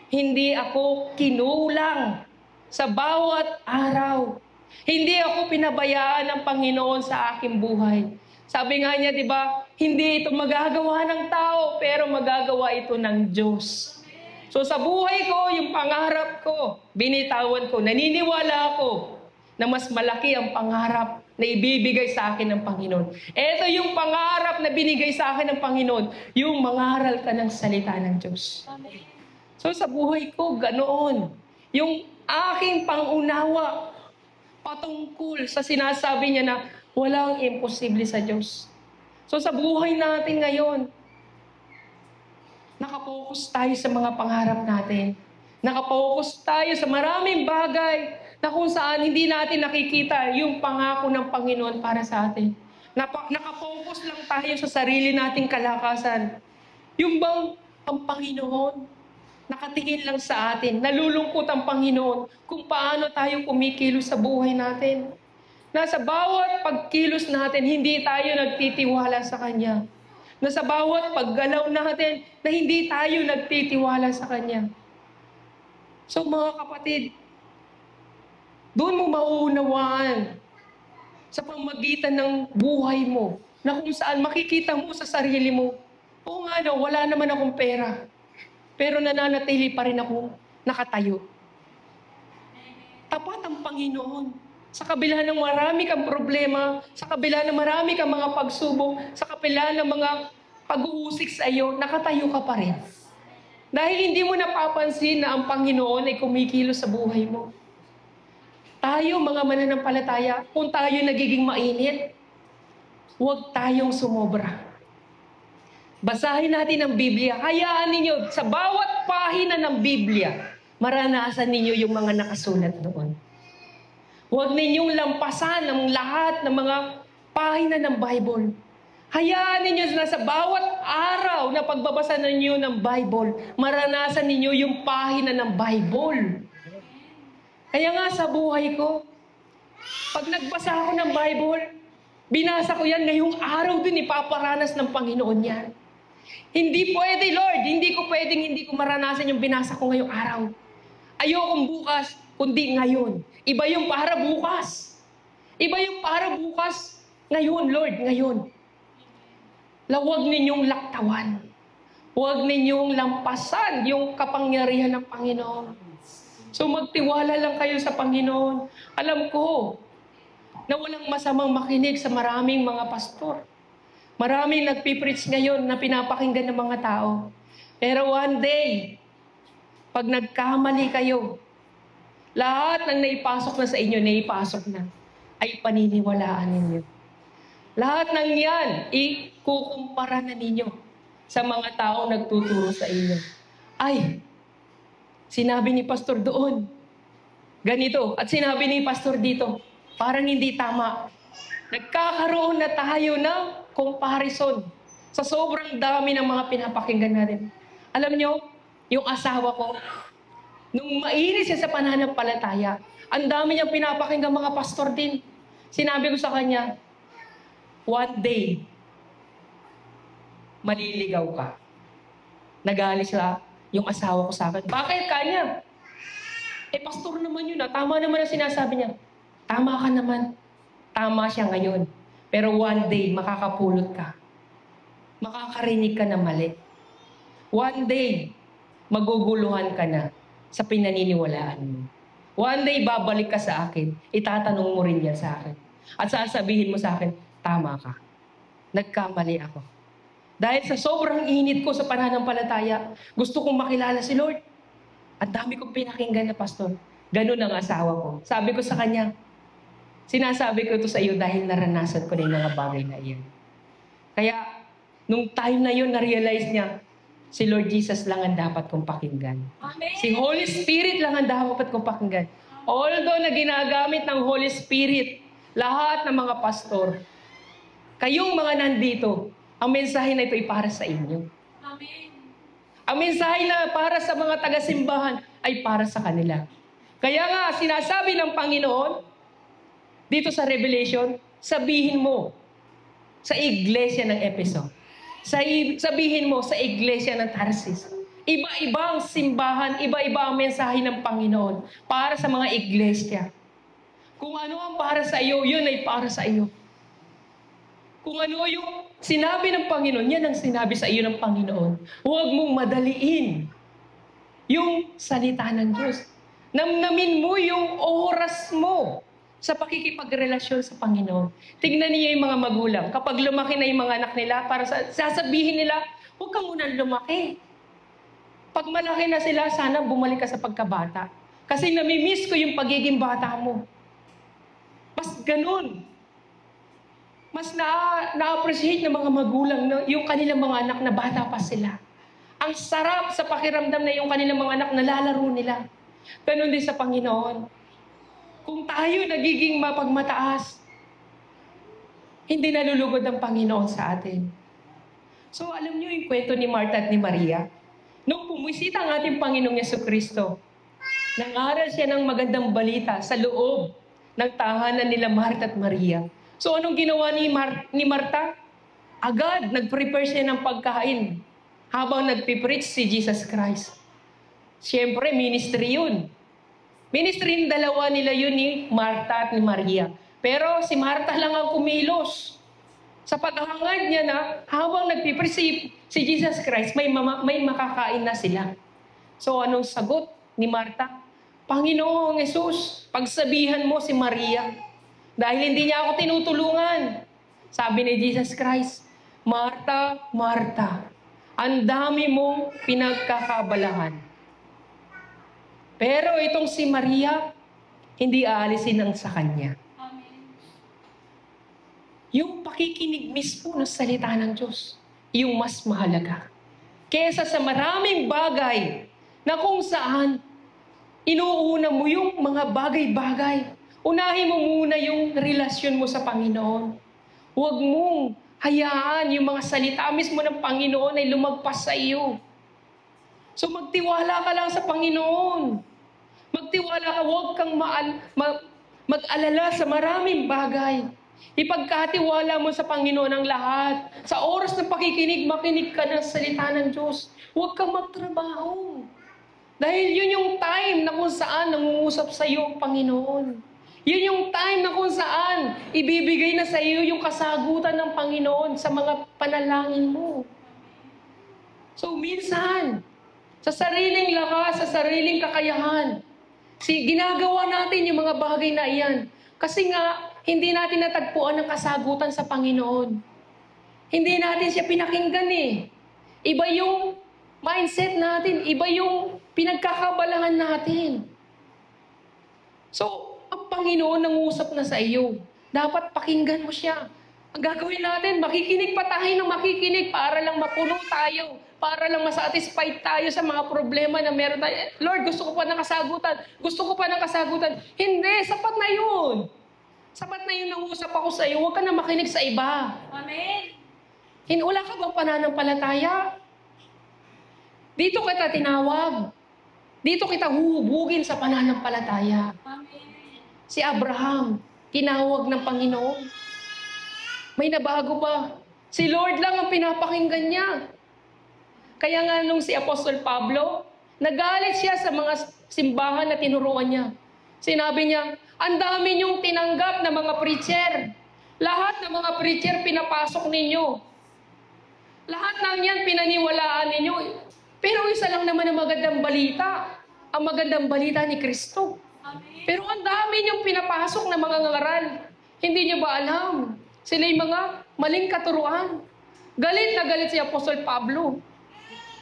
Hindi ako kinulang sa bawat araw. Hindi ako pinabayaan ng Panginoon sa aking buhay. Sabi nga niya, di ba, hindi ito magagawa ng tao, pero magagawa ito ng Diyos. So sa buhay ko, yung pangarap ko, binitawan ko, naniniwala ako na mas malaki ang pangarap na ibibigay sa akin ng Panginoon. Ito yung pangarap na binigay sa akin ng Panginoon, yung mangaral ka ng salita ng Diyos. So sa buhay ko, ganoon. Yung aking pangunawa patungkol sa sinasabi niya na walang imposible sa Diyos. So sa buhay natin ngayon, nakapokus tayo sa mga pangarap natin. Nakapokus tayo sa maraming bagay na kung saan hindi natin nakikita yung pangako ng Panginoon para sa atin. Nakapokus lang tayo sa sarili nating kalakasan. Yung bang ang Panginoon, nakatingin lang sa atin, nalulungkot ang Panginoon kung paano tayo kumikilos sa buhay natin. Nasa bawat pagkilos natin, hindi tayo nagtitiwala sa Kanya. Na sa bawat paggalaw natin, na hindi tayo nagtitiwala sa Kanya. So mga kapatid, doon mo mauunawaan sa pamagitan ng buhay mo, na kung saan makikita mo sa sarili mo, oo nga no, wala naman akong pera, pero nananatili pa rin ako nakatayo. Tapat ang Panginoon. Sa kabila ng marami kang problema, sa kabila ng marami kang mga pagsubok, sa kabila ng mga pag-uusik sa iyo, nakatayo ka pa rin. Dahil hindi mo napapansin na ang Panginoon ay kumikilos sa buhay mo. Tayo, mga mananampalataya, kung tayo nagiging mainit, huwag tayong sumobra. Basahin natin ang Biblia. Hayaan ninyo, sa bawat pahina ng Biblia, maranasan ninyo yung mga nakasulat doon. Huwag ninyong lampasan ang lahat ng mga pahina ng Bible. Hayaan ninyo na sa bawat araw na pagbabasa ninyo ng Bible, maranasan ninyo yung pahina ng Bible. Kaya nga sa buhay ko, pag nagbasa ako ng Bible, binasa ko yan ngayong araw din ipaparanas ng Panginoon yan. Hindi pwede, Lord, hindi ko maranasan yung binasa ko ngayong araw. Ayokong bukas, kundi ngayon. Iba yung para bukas. Iba yung para bukas. Ngayon, Lord, ngayon. Huwag ninyong laktawan. Huwag ninyong lampasan yung kapangyarihan ng Panginoon. So magtiwala lang kayo sa Panginoon. Alam ko na walang masamang makinig sa maraming mga pastor. Maraming nagpipreach ngayon na pinapakinggan ng mga tao. Pero one day, pag nagkamali kayo, lahat ng naipasok na sa inyo, naipasok na, ay paniniwalaan ninyo. Lahat ng yan, ikukumpara na ninyo sa mga taong nagtuturo sa inyo. Ay, sinabi ni pastor doon, ganito, at sinabi ni pastor dito, parang hindi tama. Nagkakaroon na tayo ng comparison sa sobrang dami ng mga pinapakinggan natin. Alam nyo, yung asawa ko, nung mainit siya sa pananampalataya, ang dami niyang pinapakinggan mga pastor din. Sinabi ko sa kanya, one day, maliligaw ka. Nagalit siya yung asawa ko sa akin. Bakit kanya? Pastor naman yun. Tama naman ang sinasabi niya. Tama ka naman. Tama siya ngayon. Pero one day, makakapulot ka. Makakarinig ka na mali. One day, maguguluhan ka na sa pinaniniwalaan mo. One day, babalik ka sa akin. Itatanong mo rin yan sa akin. At sasabihin mo sa akin, tama ka. Nagkamali ako. Dahil sa sobrang init ko sa pananampalataya, gusto kong makilala si Lord. Ang dami kong pinakinggan na pastor. Ganun ang asawa ko. Sabi ko sa kanya, sinasabi ko ito sa iyo dahil naranasan ko na yung mga bagay na iyan. Kaya, nung time na yun, na-realize niya, si Lord Jesus lang ang dapat kong pakinggan. Amen. Si Holy Spirit lang ang dapat kong pakinggan. Although na ginagamit ng Holy Spirit, lahat ng mga pastor, kayong mga nandito, ang mensahe na ito ay para sa inyo. Amen. Ang mensahe na para sa mga taga-simbahan ay para sa kanila. Kaya nga, sinasabi ng Panginoon, dito sa Revelation, sabihin mo sa iglesia ng Efeso. Sabihin mo sa iglesia ng Tarsis. Iba-ibang simbahan, iba-iba ang mensahe ng Panginoon para sa mga iglesia. Kung ano ang para sa iyo, yun ay para sa iyo. Kung ano yung sinabi ng Panginoon, yan ang sinabi sa iyo ng Panginoon. Huwag mong madaliin yung salita ng Diyos. Namnamin mo yung oras mo sa pakikipagrelasyon sa Panginoon. Tignan niyo yung mga magulang. Kapag lumaki na yung mga anak nila, para sasabihin nila, huwag ka muna lumaki. Pag malaki na sila, sana bumalik ka sa pagkabata. Kasi namimiss ko yung pagiging bata mo. Mas ganun. Mas na-appreciate ng mga magulang na yung kanilang mga anak na bata pa sila. Ang sarap sa pakiramdam na yung kanilang mga anak nalalaro nila. Ganun din sa Panginoon. Kung tayo nagiging mapagmataas, hindi nalulugod ang Panginoon sa atin. So alam niyo yung kwento ni Martha at ni Maria? Nung pumisita ang ating Panginoong Yesukristo, nangaral siya ng magandang balita sa loob ng tahanan nila Martha at Maria. So anong ginawa ni Martha? Agad nag-prepare siya ng pagkain habang nagpipreach si Jesus Christ. Siyempre, ministry yun. Ministry ng dalawa nila yun ni Martha at ni Maria. Pero si Martha lang ang kumilos. Sa paghahangad niya na habang nagpipreach si Jesus Christ, may makakain na sila. So anong sagot ni Martha? Panginoong Jesus, pagsabihan mo si Maria. Dahil hindi niya ako tinutulungan. Sabi ni Jesus Christ, Martha, Martha, ang dami mong pinagkakabalahan. Pero itong si Maria, hindi aalisin ang sa kanya. Amen. Yung pakikinig mismo ng salita ng Diyos, yung mas mahalaga. Kesa sa maraming bagay na kung saan inuuna mo yung mga bagay-bagay. Unahin mo muna yung relasyon mo sa Panginoon. Huwag mong hayaan yung mga salita mismo ng Panginoon ay lumagpas sa iyo. So magtiwala ka lang sa Panginoon. Magtiwala ka, huwag kang mag-alala sa maraming bagay. Ipagkatiwala mo sa Panginoon ang lahat. Sa oras ng pakikinig, makinig ka ng salita ng Diyos. Huwag kang magtrabaho. Dahil yun yung time na kung saan nangungusap sa iyo ang Panginoon. Yun yung time na kung saan ibibigay na sa iyo yung kasagutan ng Panginoon sa mga panalangin mo. So minsan, sa sariling lakas, sa sariling kakayahan, ginagawa natin yung mga bagay na iyan. Kasi nga, hindi natin natagpuan ang kasagutan sa Panginoon. Hindi natin siya pinakinggan eh. Iba yung mindset natin, iba yung pinagkakabalahan natin. So, ang Panginoon nangusap na sa iyo. Dapat pakinggan mo siya. Ang gagawin natin, makikinig pa tayo ng makikinig para lang mapuno tayo, para lang masatisfied tayo sa mga problema na meron tayo. Lord, gusto ko pa ng kasagutan. Gusto ko pa ng kasagutan. Hindi, sapat na yun. Sapat na yun nangusap ako sa iyo. Huwag ka na makinig sa iba. Amen. Wala ka bang pananampalataya? Dito kita tinawag. Dito kita huhubugin sa pananampalataya. Amen. Si Abraham, tinawag ng Panginoon. May nabago ba? Si Lord lang ang pinapakinggan niya. Kaya nga nung si Apostol Pablo, nagalit siya sa mga simbahan na tinuruan niya. Sinabi niya, ang dami niyong tinanggap na mga preacher. Lahat ng mga preacher pinapasok ninyo. Lahat ng yan pinaniwalaan ninyo. Pero isa lang naman ang magandang balita. Ang magandang balita ni Kristo. Amen. Pero ang dami niyong pinapasok na mga ngaral. Hindi niyo ba alam? Sila yung mga maling katuruan. Galit na galit si Apostol Pablo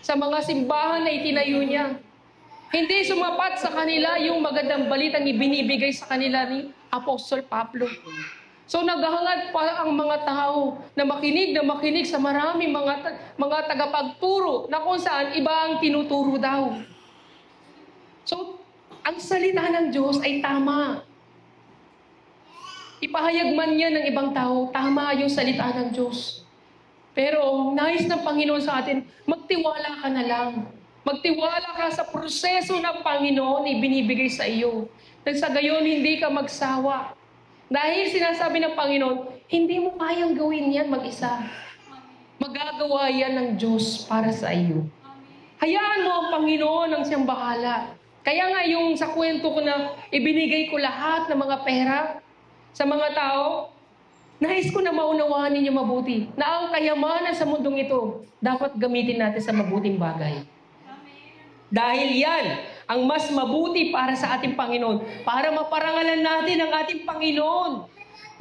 sa mga simbahan na itinayo niya. Hindi sumapat sa kanila yung magandang balitang ibinibigay sa kanila ni Apostol Pablo. So naghahangad pa ang mga tao na makinig sa maraming mga tagapagturo na kung saan iba ang tinuturo daw. So, ang salita ng Diyos ay tama. Ipahayag man yan ng ibang tao, tama yung salita ng Diyos. Pero nais ng Panginoon sa atin, magtiwala ka na lang. Magtiwala ka sa proseso ng Panginoon na ibinibigay sa iyo. Nang sa gayon, hindi ka magsawa. Dahil sinasabi ng Panginoon, hindi mo kayang gawin yan mag-isa. Magagawa yan ng Diyos para sa iyo. Hayaan mo ang Panginoon ang siyang bahala. Kaya nga yung sa kwento ko na ibinigay ko lahat ng mga pera sa mga tao, nais ko na maunawaan ninyo mabuti na ang kayamanan sa mundong ito dapat gamitin natin sa mabuting bagay. Dahil yan ang mas mabuti para sa ating Panginoon, para maparangalan natin ang ating Panginoon.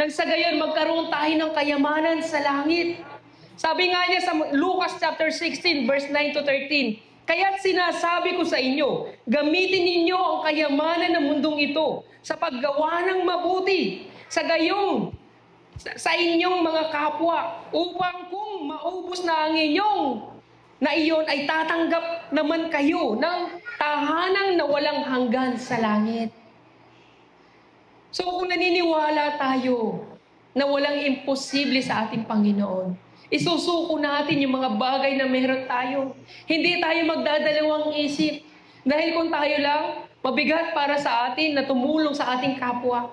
Nang sa gayon, magkaroon tayo ng kayamanan sa langit. Sabi nga niya sa Lucas chapter 16, verse 9 to 13, kaya't sinasabi ko sa inyo, gamitin ninyo ang kayamanan ng mundong ito sa paggawa ng mabuti, sa gayong sa inyong mga kapwa, upang kung maubos na ang inyong na iyon ay tatanggap naman kayo ng tahanang na walang hanggan sa langit. So kung naniniwala tayo na walang imposible sa ating Panginoon, isusuko natin yung mga bagay na meron tayo. Hindi tayo magdadalawang isip. Dahil kung tayo lang, mabigat para sa atin na tumulong sa ating kapwa.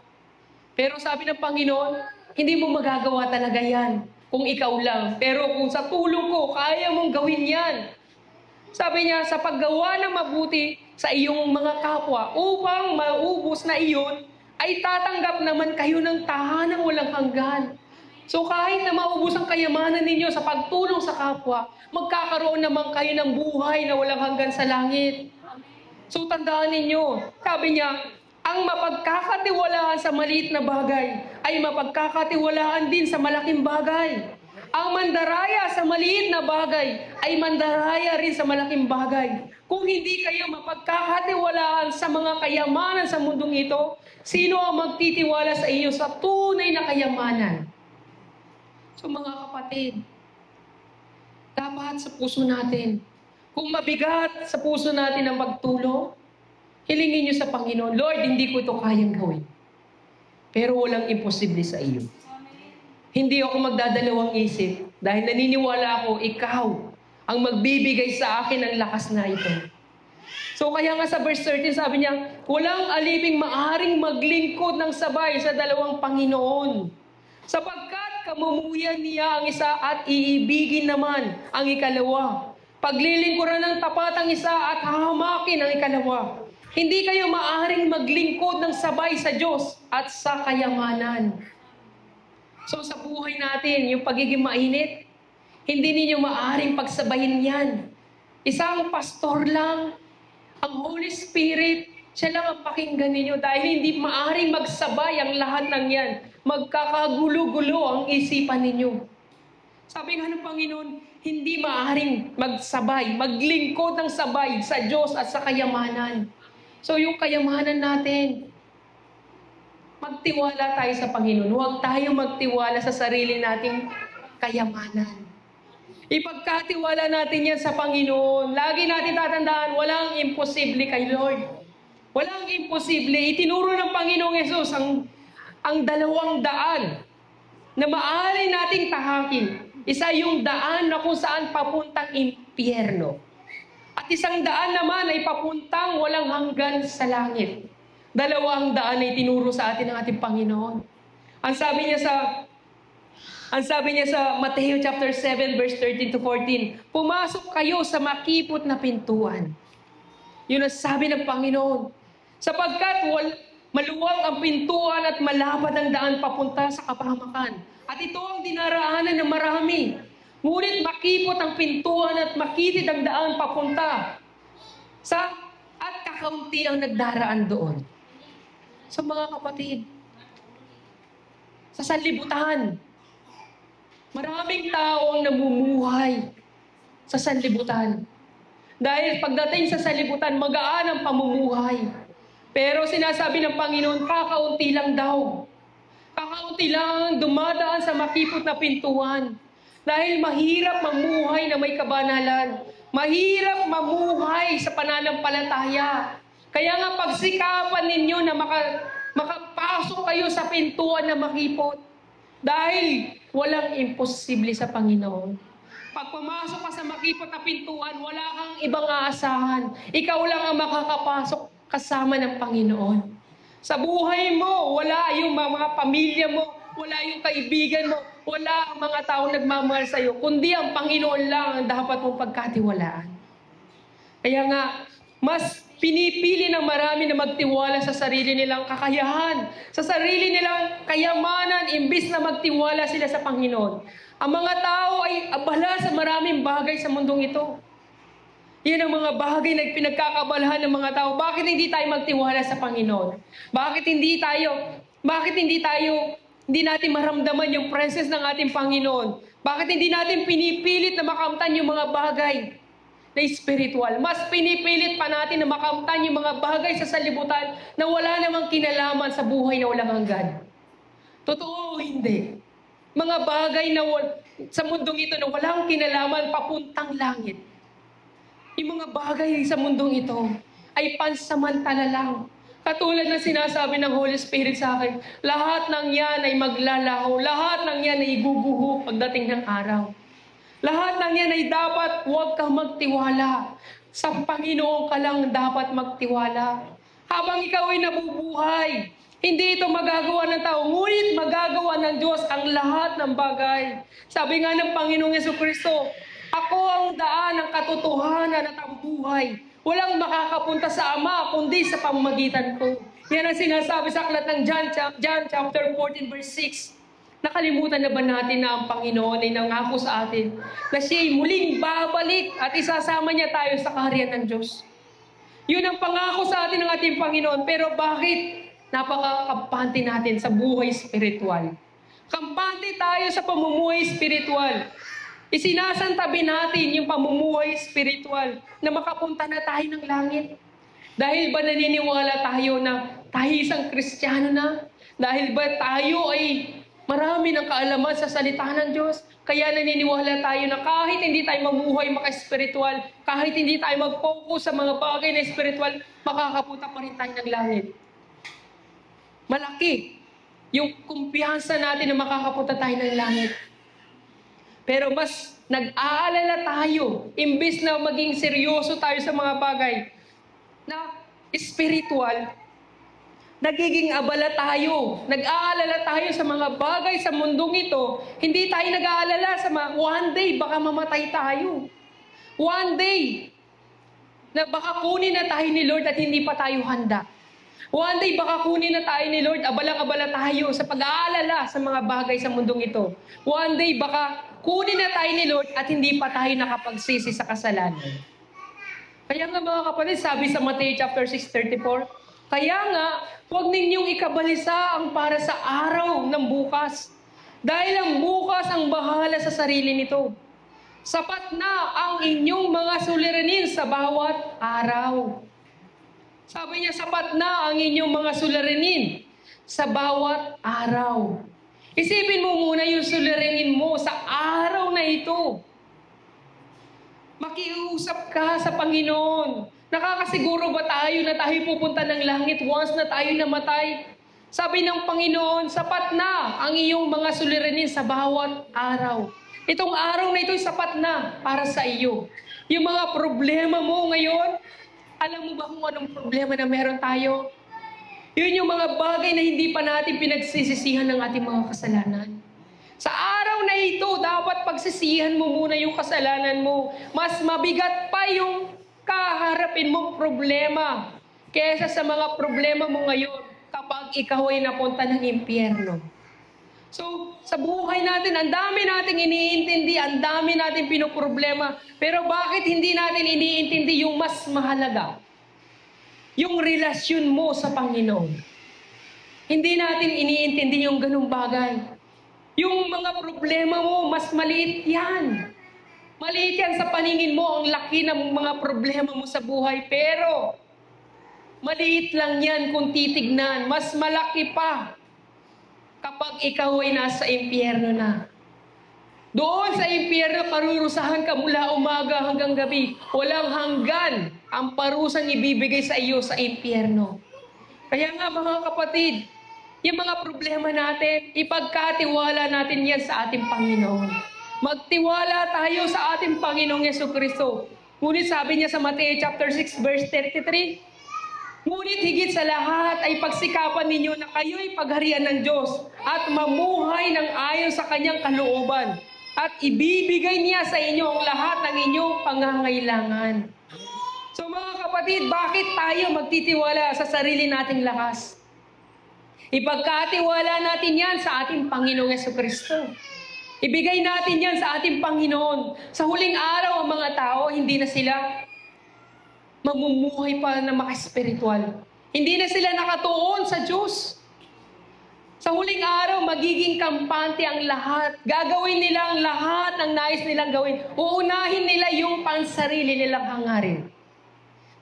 Pero sabi ng Panginoon, hindi mo magagawa talaga yan kung ikaw lang. Pero kung sa tulong ko, kaya mong gawin yan. Sabi niya, sa paggawa ng mabuti sa iyong mga kapwa, upang maubos na iyon, ay tatanggap naman kayo ng tahanang walang hanggan. So kahit na maubos ang kayamanan ninyo sa pagtulong sa kapwa, magkakaroon naman kayo ng buhay na walang hanggan sa langit. So tandaan ninyo, sabi niya, ang mapagkakatiwalaan sa maliit na bagay ay mapagkakatiwalaan din sa malaking bagay. Ang mandaraya sa maliit na bagay ay mandaraya rin sa malaking bagay. Kung hindi kayo mapagkakatiwalaan sa mga kayamanan sa mundong ito, sino ang magtitiwala sa iyo sa tunay na kayamanan? So mga kapatid, dapat sa puso natin, kung mabigat sa puso natin ang pagtulong, hilingin niyo sa Panginoon, Lord, hindi ko ito kayang gawin. Pero walang imposible sa iyo. Hindi ako magdadalawang isip dahil naniniwala ako, ikaw ang magbibigay sa akin ng lakas na ito. So kaya nga sa verse 13 sabi niya, walang aliping maaring maglingkod ng sabay sa dalawang Panginoon. Sapagkat kamumuyan niya ang isa at iibigin naman ang ikalawa. Paglilingkuran ng tapat ang isa at hahamakin ang ikalawa. Hindi kayo maaaring maglingkod ng sabay sa Diyos at sa kayamanan. So sa buhay natin, yung pagiging mainit, hindi ninyo maaaring pagsabayin yan. Isang pastor lang, ang Holy Spirit, siya lang ang pakinggan ninyo dahil hindi maaaring magsabay ang lahat ng yan. Magkakagulo-gulo ang isipan ninyo. Sabi nga ng Panginoon, hindi maaaring magsabay, maglingkod ng sabay sa Diyos at sa kayamanan. So yung kayamanan natin, magtiwala tayo sa Panginoon. Huwag tayong magtiwala sa sarili nating kayamanan. Ipagkatiwala natin yan sa Panginoon. Lagi natin tatandaan, walang imposible kay Lord. Walang imposible. Itinuro ng Panginoong Yesus ang dalawang daan na maaari nating tahakin. Isa yung daan na kung saan papuntang impyerno. At isang daan naman ay papuntang walang hanggan sa langit. Dalawang daan ay tinuro sa atin ng ating Panginoon. Ang sabi niya sa Mateo chapter 7 verse 13 to 14, pumasok kayo sa makipot na pintuan. Yun ang sabi ng Panginoon. Sapagkat maluwag ang pintuan at malapad ang daan papunta sa kapahamakan. At ito ang dinaraanan ng marami. Ngunit makipot ang pintuan at makitid ang daan papunta at kakaunti ang nagdaraan doon. So mga kapatid, sa sanlibutan, Maraming tao ang namumuhay sa sanlibutan. Dahil pagdating sa sanlibutan, magaan ang pamumuhay. Pero sinasabi ng Panginoon, kakaunti lang daw. Kakaunti lang dumadaan sa makipot na pintuan. Dahil mahirap mamuhay na may kabanalan. Mahirap mamuhay sa pananampalataya. Kaya nga pagsikapan ninyo na makapasok kayo sa pintuan na makipot. Dahil walang imposible sa Panginoon. Pag pumasok ka sa makipot na pintuan, wala kang ibang aasahan. Ikaw lang ang makakapasok kasama ng Panginoon. Sa buhay mo, wala yung mga pamilya mo, wala yung kaibigan mo, wala ang mga taong nagmamahal sa iyo, kundi ang Panginoon lang ang dapat mong pagkatiwalaan. Kaya nga, mas pinipili ng marami na magtiwala sa sarili nilang kakayahan, sa sarili nilang kayamanan, imbis na magtiwala sila sa Panginoon. Ang mga tao ay abala sa maraming bagay sa mundong ito. Yan ang mga bagay na pinagkakabalahan ng mga tao. Bakit hindi tayo magtiwala sa Panginoon? Bakit hindi natin maramdaman yung presence ng ating Panginoon? Bakit hindi natin pinipilit na makamtan yung mga bagay na spiritual? Mas pinipilit pa natin na makamtan yung mga bagay sa sanlibutan na wala namang kinalaman sa buhay na walang hanggan. Totoo o hindi? Mga bagay na sa mundong ito na walang kinalaman papuntang langit. Yung mga bagay sa mundong ito ay pansamantala lang. Katulad ng sinasabi ng Holy Spirit sa akin, lahat ng yan ay maglalaho, lahat ng yan ay guguho pagdating ng araw. Lahat ng yan ay dapat huwag kang magtiwala. Sa Panginoon ka lang dapat magtiwala. Habang ikaw ay nabubuhay, hindi ito magagawa ng tao, ngunit magagawa ng Diyos ang lahat ng bagay. Sabi nga ng Panginoong Jesucristo, ako ang daan, ang katotohanan at ang buhay. Walang makakapunta sa Ama, kundi sa pamamagitan ko. Yan ang sinasabi sa aklat ng John chapter 14, verse 6. Nakalimutan na ba natin na ang Panginoon ay nangako sa atin na siya'y muling babalik at isasama niya tayo sa kaharian ng Diyos? Yun ang pangako sa atin ng ating Panginoon. Pero bakit napaka-kampante natin sa buhay spiritual? Kampante tayo sa pamumuhay spiritual. Isinasantabi natin yung pamumuhay spiritual na makapunta na tayo ng langit. Dahil ba naniniwala tayo na tayo isang Kristiyano na? Dahil ba tayo ay marami ng kaalaman sa salita ng Diyos? Kaya naniniwala tayo na kahit hindi tayo mamuhay maka-spiritual, kahit hindi tayo mag-focus sa mga bagay na spiritual, makakapunta pa rin tayo ng langit. Malaki yung kumpiyansa natin na makakapunta tayo ng langit. Pero mas nag-aalala tayo, imbis na maging seryoso tayo sa mga bagay na spiritual, nagiging abala tayo. Nag-aalala tayo sa mga bagay sa mundong ito. Hindi tayo nag-aalala sa one day baka mamatay tayo. One day na baka kunin na tayo ni Lord at hindi pa tayo handa. One day baka kunin na tayo ni Lord, abalang-abala tayo sa pag-aalala sa mga bagay sa mundong ito. One day baka kunin na tayo ni Lord at hindi pa tayo nakapagsisi sa kasalanan. Kaya nga mga kapatid, sabi sa Matthew chapter 6:34, kaya nga, huwag ninyong ikabalisa ang para sa araw ng bukas. Dahil ang bukas ang bahala sa sarili nito. Sapat na ang inyong mga suliranin sa bawat araw. Sabi niya, sapat na ang inyong mga suliranin sa bawat araw. Isipin mo muna yung suliranin mo sa araw na ito. Makiusap ka sa Panginoon. Nakakasiguro ba tayo na tayo pupunta ng langit once na tayo namatay? Sabi ng Panginoon, sapat na ang iyong mga suliranin sa bawat araw. Itong araw na ito sapat na para sa iyo. Yung mga problema mo ngayon, alam mo ba kung anong problema na meron tayo? Yun yung mga bagay na hindi pa natin pinagsisisihan ng ating mga kasalanan. Sa araw na ito, dapat pagsisihan mo muna yung kasalanan mo. Mas mabigat pa yung kaharapin mong problema kesa sa mga problema mo ngayon kapag ikaw ay napunta ng impyerno. So, sa buhay natin, ang dami nating iniintindi, ang dami nating pinoproblema, pero bakit hindi natin iniintindi yung mas mahalaga? Yung relasyon mo sa Panginoon. Hindi natin iniintindi yung ganung bagay. Yung mga problema mo, mas maliit yan. Maliit yan sa paningin mo, ang laki ng mga problema mo sa buhay. Pero, maliit lang yan kung titignan. Mas malaki pa kapag ikaw ay nasa impyerno na. Doon sa impyerno, parurusahan ka mula umaga hanggang gabi. Walang hanggan ang parusang ibibigay sa iyo sa impyerno. Kaya nga mga kapatid, yung mga problema natin, ipagkatiwala natin yan sa ating Panginoon. Magtiwala tayo sa ating Panginoong Yesukristo. Ngunit sabi niya sa Mateo chapter 6 verse 33, ngunit higit sa lahat ay pagsikapan ninyo na kayo'y pagharian ng Diyos at mamuhay ng ayon sa kanyang kalooban at ibibigay niya sa inyo ang lahat ng inyong pangangailangan. So mga kapatid, bakit tayo magtitiwala sa sarili nating lakas? Ipagkatiwala natin yan sa ating Panginoong Yesukristo. Ibigay natin yan sa ating Panginoon. Sa huling araw, ang mga tao, hindi na sila mamumuhay pa na makaspiritual. Hindi na sila nakatuon sa Diyos. Sa huling araw, magiging kampante ang lahat. Gagawin nila ang lahat ng nais nilang gawin. Uunahin nila yung pansarili nilang hangarin.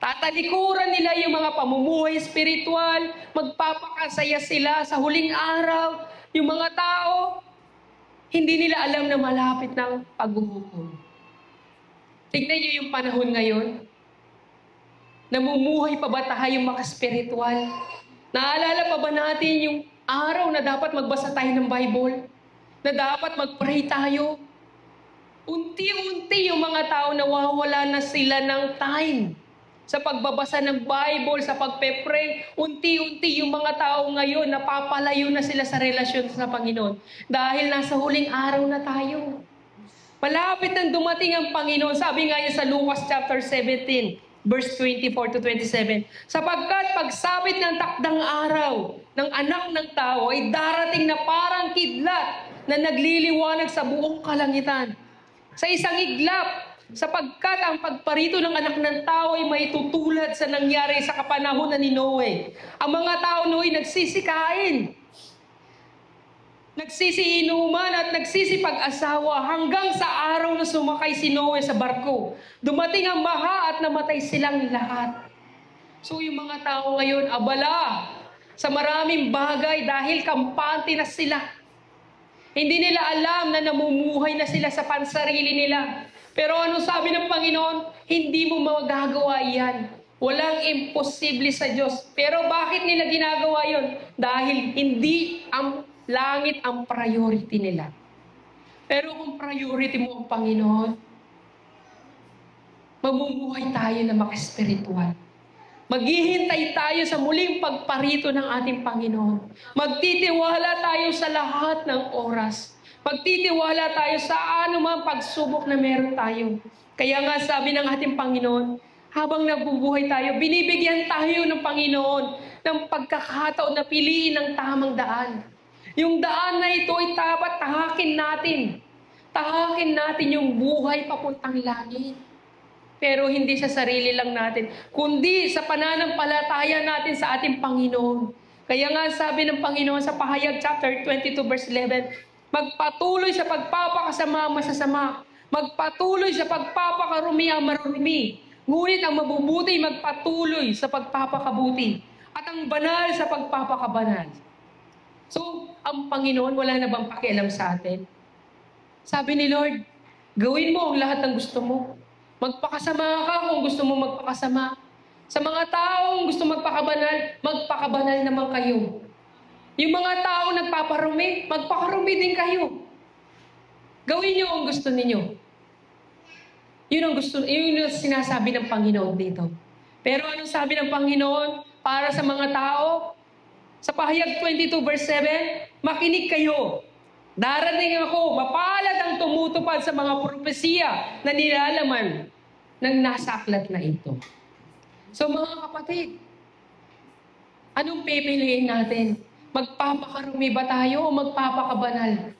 Tatalikuran nila yung mga pamumuhay spiritual. Magpapakasaya sila sa huling araw. Yung mga tao, hindi nila alam na malapit ng paghuhukom. Tignan niyo yung panahon ngayon. Namumuhay pa ba tayo makaspiritual? Naalala pa ba natin yung araw na dapat magbasa tayo ng Bible? Na dapat mag-pray tayo? Unti-unti yung mga tao nawawala na sila ng time sa pagbabasa ng Bible, sa pagpe-pray. Unti-unti yung mga tao ngayon, napapalayo na sila sa relasyon sa Panginoon. Dahil nasa huling araw na tayo. Malapit nang dumating ang Panginoon. Sabi nga niya sa Lucas chapter 17, verse 24 to 27. Sapagkat pagsapit ng takdang araw ng anak ng tao ay darating na parang kidlat na nagliliwanag sa buong kalangitan. Sa isang iglap, sapagkat ang pagparito ng anak ng tao ay may tutulad sa nangyari sa kapanahunan ni Noe. Ang mga tao no'y nagsisikain, nagsisiinuman at nagsisipag-asawa hanggang sa araw na sumakay si Noe sa barko. Dumating ang baha at namatay silang lahat. So yung mga tao ngayon abala sa maraming bagay dahil kampante na sila. Hindi nila alam na namumuhay na sila sa pansarili nila. Pero ano sabi ng Panginoon? Hindi mo magagawa yan. Walang imposible sa Diyos. Pero bakit nila ginagawa yon? Dahil hindi ang langit ang priority nila. Pero kung priority mo ang Panginoon, mamumuhay tayo na makaspiritual. Maghihintay tayo sa muling pagparito ng ating Panginoon. Magtitiwala tayo sa lahat ng oras. Magtitiwala tayo sa anumang pagsubok na meron tayo. Kaya nga sabi ng ating Panginoon, habang nabubuhay tayo, binibigyan tayo ng Panginoon ng pagkakataon na piliin ang tamang daan. Yung daan na ito ay dapat tahakin natin. Tahakin natin yung buhay papuntang langit. Pero hindi sa sarili lang natin, kundi sa pananampalataya natin sa ating Panginoon. Kaya nga sabi ng Panginoon sa Pahayag chapter 22 verse 11, magpatuloy sa pagpapakasama masasama. Magpatuloy sa pagpapakarumi ang marurumi. Ngunit ang mabubuti magpatuloy sa pagpapakabuti. At ang banal sa pagpapakabanal. So, ang Panginoon wala na bang pakialam sa atin? Sabi ni Lord, gawin mo ang lahat ng gusto mo. Magpakasama ka kung gusto mo magpakasama. Sa mga taong gusto magpakabanal, magpakabanal naman kayo. Yung mga taong nagpaparumi, magpakarumi din kayo. Gawin niyo ang gusto ninyo. Yun ang sinasabi ng Panginoon dito. Pero anong sabi ng Panginoon para sa mga tao? Sa Pahayag 22 verse 7, makinig kayo. Darating ako, mapalad ang tumutupad sa mga propesiya na nilalaman ng nasa aklat na ito. So mga kapatid, anong pipiliin natin? Magpapakarumi ba tayo o magpapakabanal?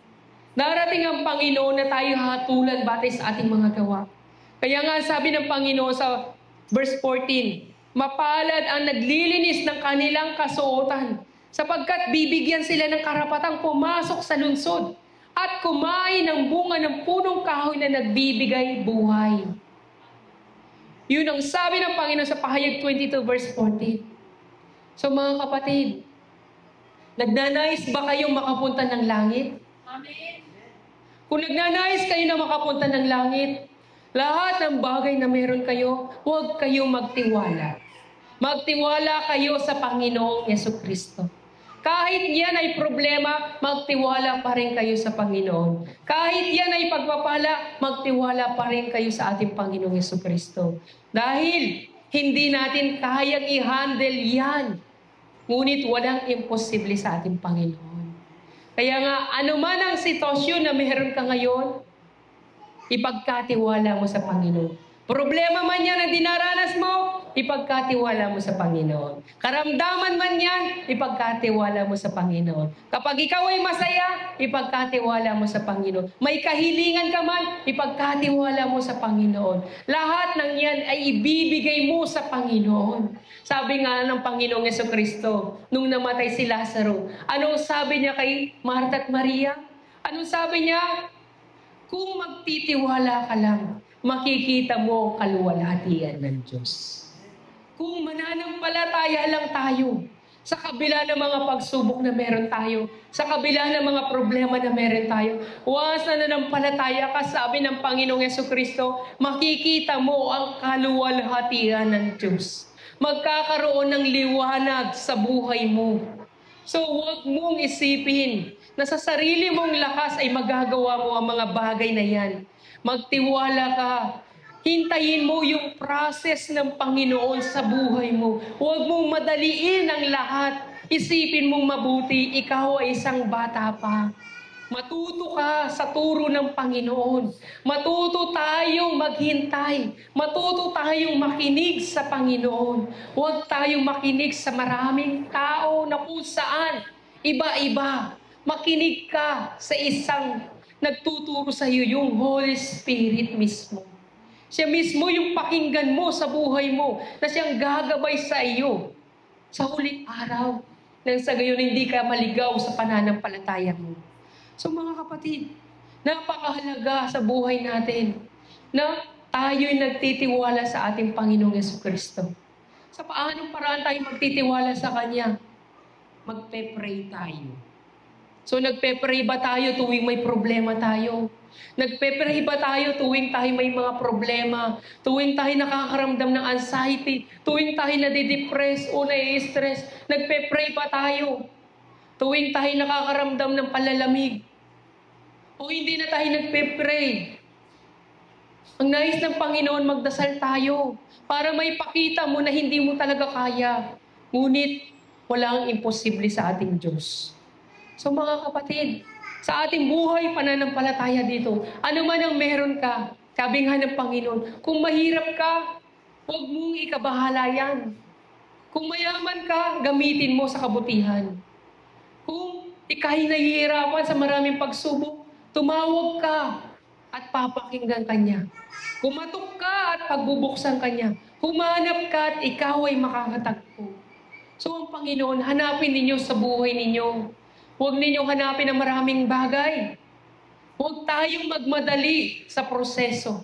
Darating ang Panginoon na tayo hatulan batay sa ating mga gawa. Kaya nga sabi ng Panginoon sa verse 14, mapalad ang naglilinis ng kanilang kasuotan sapagkat bibigyan sila ng karapatang pumasok sa lungsod. at kumain ng bunga ng punong kahoy na nagbibigay buhay. Yun ang sabi ng Panginoon sa Pahayag 22 verse 14. So mga kapatid, nagnanais ba kayong makapunta ng langit? Amen. Kung nagnanais kayo na makapunta ng langit, lahat ng bagay na meron kayo, huwag kayong magtiwala. Magtiwala kayo sa Panginoong Yesukristo. Kahit yan ay problema, magtiwala pa rin kayo sa Panginoon. Kahit yan ay pagpapala, magtiwala pa rin kayo sa ating Panginoong Yesukristo. Dahil hindi natin kayang i-handle yan. Ngunit walang imposible sa ating Panginoon. Kaya nga, anuman ang sitwasyon na meron ka ngayon, ipagkatiwala mo sa Panginoon. Problema man yan na dinaranas mo, ipagkatiwala mo sa Panginoon. Karamdaman man yan, ipagkatiwala mo sa Panginoon. Kapag ikaw ay masaya, ipagkatiwala mo sa Panginoon. May kahilingan ka man, ipagkatiwala mo sa Panginoon. Lahat ng yan ay ibibigay mo sa Panginoon. Sabi nga ng Panginoong Yesukristo, nung namatay si Lazaro, anong sabi niya kay Martha at Maria? Anong sabi niya? Kung magtitiwala ka lang, makikita mo ang kaluwalhatian ng Diyos. Kung mananampalataya lang tayo, sa kabila ng mga pagsubok na meron tayo, sa kabila ng mga problema na meron tayo, once na nanampalataya ka, sabi ng Panginoong Yesukristo, makikita mo ang kaluwalhatian ng Diyos. Magkakaroon ng liwanag sa buhay mo. So huwag mong isipin na sa sarili mong lakas ay magagawa mo ang mga bagay na yan. Magtiwala ka. Hintayin mo yung process ng Panginoon sa buhay mo. Huwag mong madaliin ang lahat. Isipin mong mabuti, ikaw ay isang bata pa. Matuto ka sa turo ng Panginoon. Matuto tayong maghintay. Matuto tayong makinig sa Panginoon. Huwag tayong makinig sa maraming tao na kung saan iba-iba. Makinig ka sa isang nagtuturo sa iyo, yung Holy Spirit mismo. Siya mismo yung pakinggan mo sa buhay mo, na siyang gagabay sa iyo sa huling araw, nang sa gayon hindi ka maligaw sa pananampalataya mo. So mga kapatid, napakahalaga sa buhay natin na tayo'y nagtitiwala sa ating Panginoong Yesukristo. Sa paanong paraan tayo magtitiwala sa Kanya? Magpe-pray tayo. So nagpe-pray ba tayo tuwing may problema tayo? Nagpe-pray ba tayo tuwing tayo may mga problema? Tuwing tayo nakakaramdam ng anxiety? Tuwing tayo nadidepress o nai-stress? Nagpe-pray ba tayo? Tuwing tayo nakakaramdam ng palalamig? O hindi na tayo nagpe-pray? Ang nais ng Panginoon, magdasal tayo para may pakita mo na hindi mo talaga kaya. Ngunit walang imposible sa ating Diyos. So mga kapatid, sa ating buhay pananampalataya dito, ano man ang meron ka, sabi nga ng Panginoon, kung mahirap ka, huwag mong ikabahala yan. Kung mayaman ka, gamitin mo sa kabutihan. Kung ika'y nahihirapan sa maraming pagsubok, tumawag ka at papakinggan Kanya. Kumatok ka at pagbubuksan Kanya. Humanap ka at ikaw ay makakatagpo. So ang Panginoon, hanapin ninyo sa buhay ninyo. Huwag ninyong hanapin ang maraming bagay. Huwag tayong magmadali sa proseso.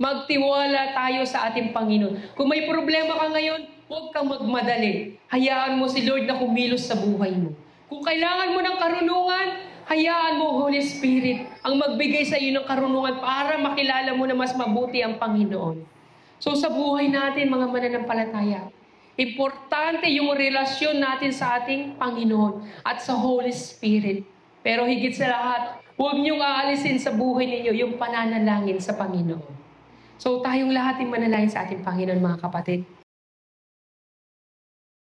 Magtiwala tayo sa ating Panginoon. Kung may problema ka ngayon, huwag kang magmadali. Hayaan mo si Lord na kumilos sa buhay mo. Kung kailangan mo ng karunungan, hayaan mo, Holy Spirit, ang magbigay sa iyo ng karunungan para makilala mo na mas mabuti ang Panginoon. So sa buhay natin, mga mananampalataya, importante yung relasyon natin sa ating Panginoon at sa Holy Spirit. Pero higit sa lahat, huwag niyong aalisin sa buhay ninyo yung pananalangin sa Panginoon. So tayong lahat ay manalangin sa ating Panginoon, mga kapatid.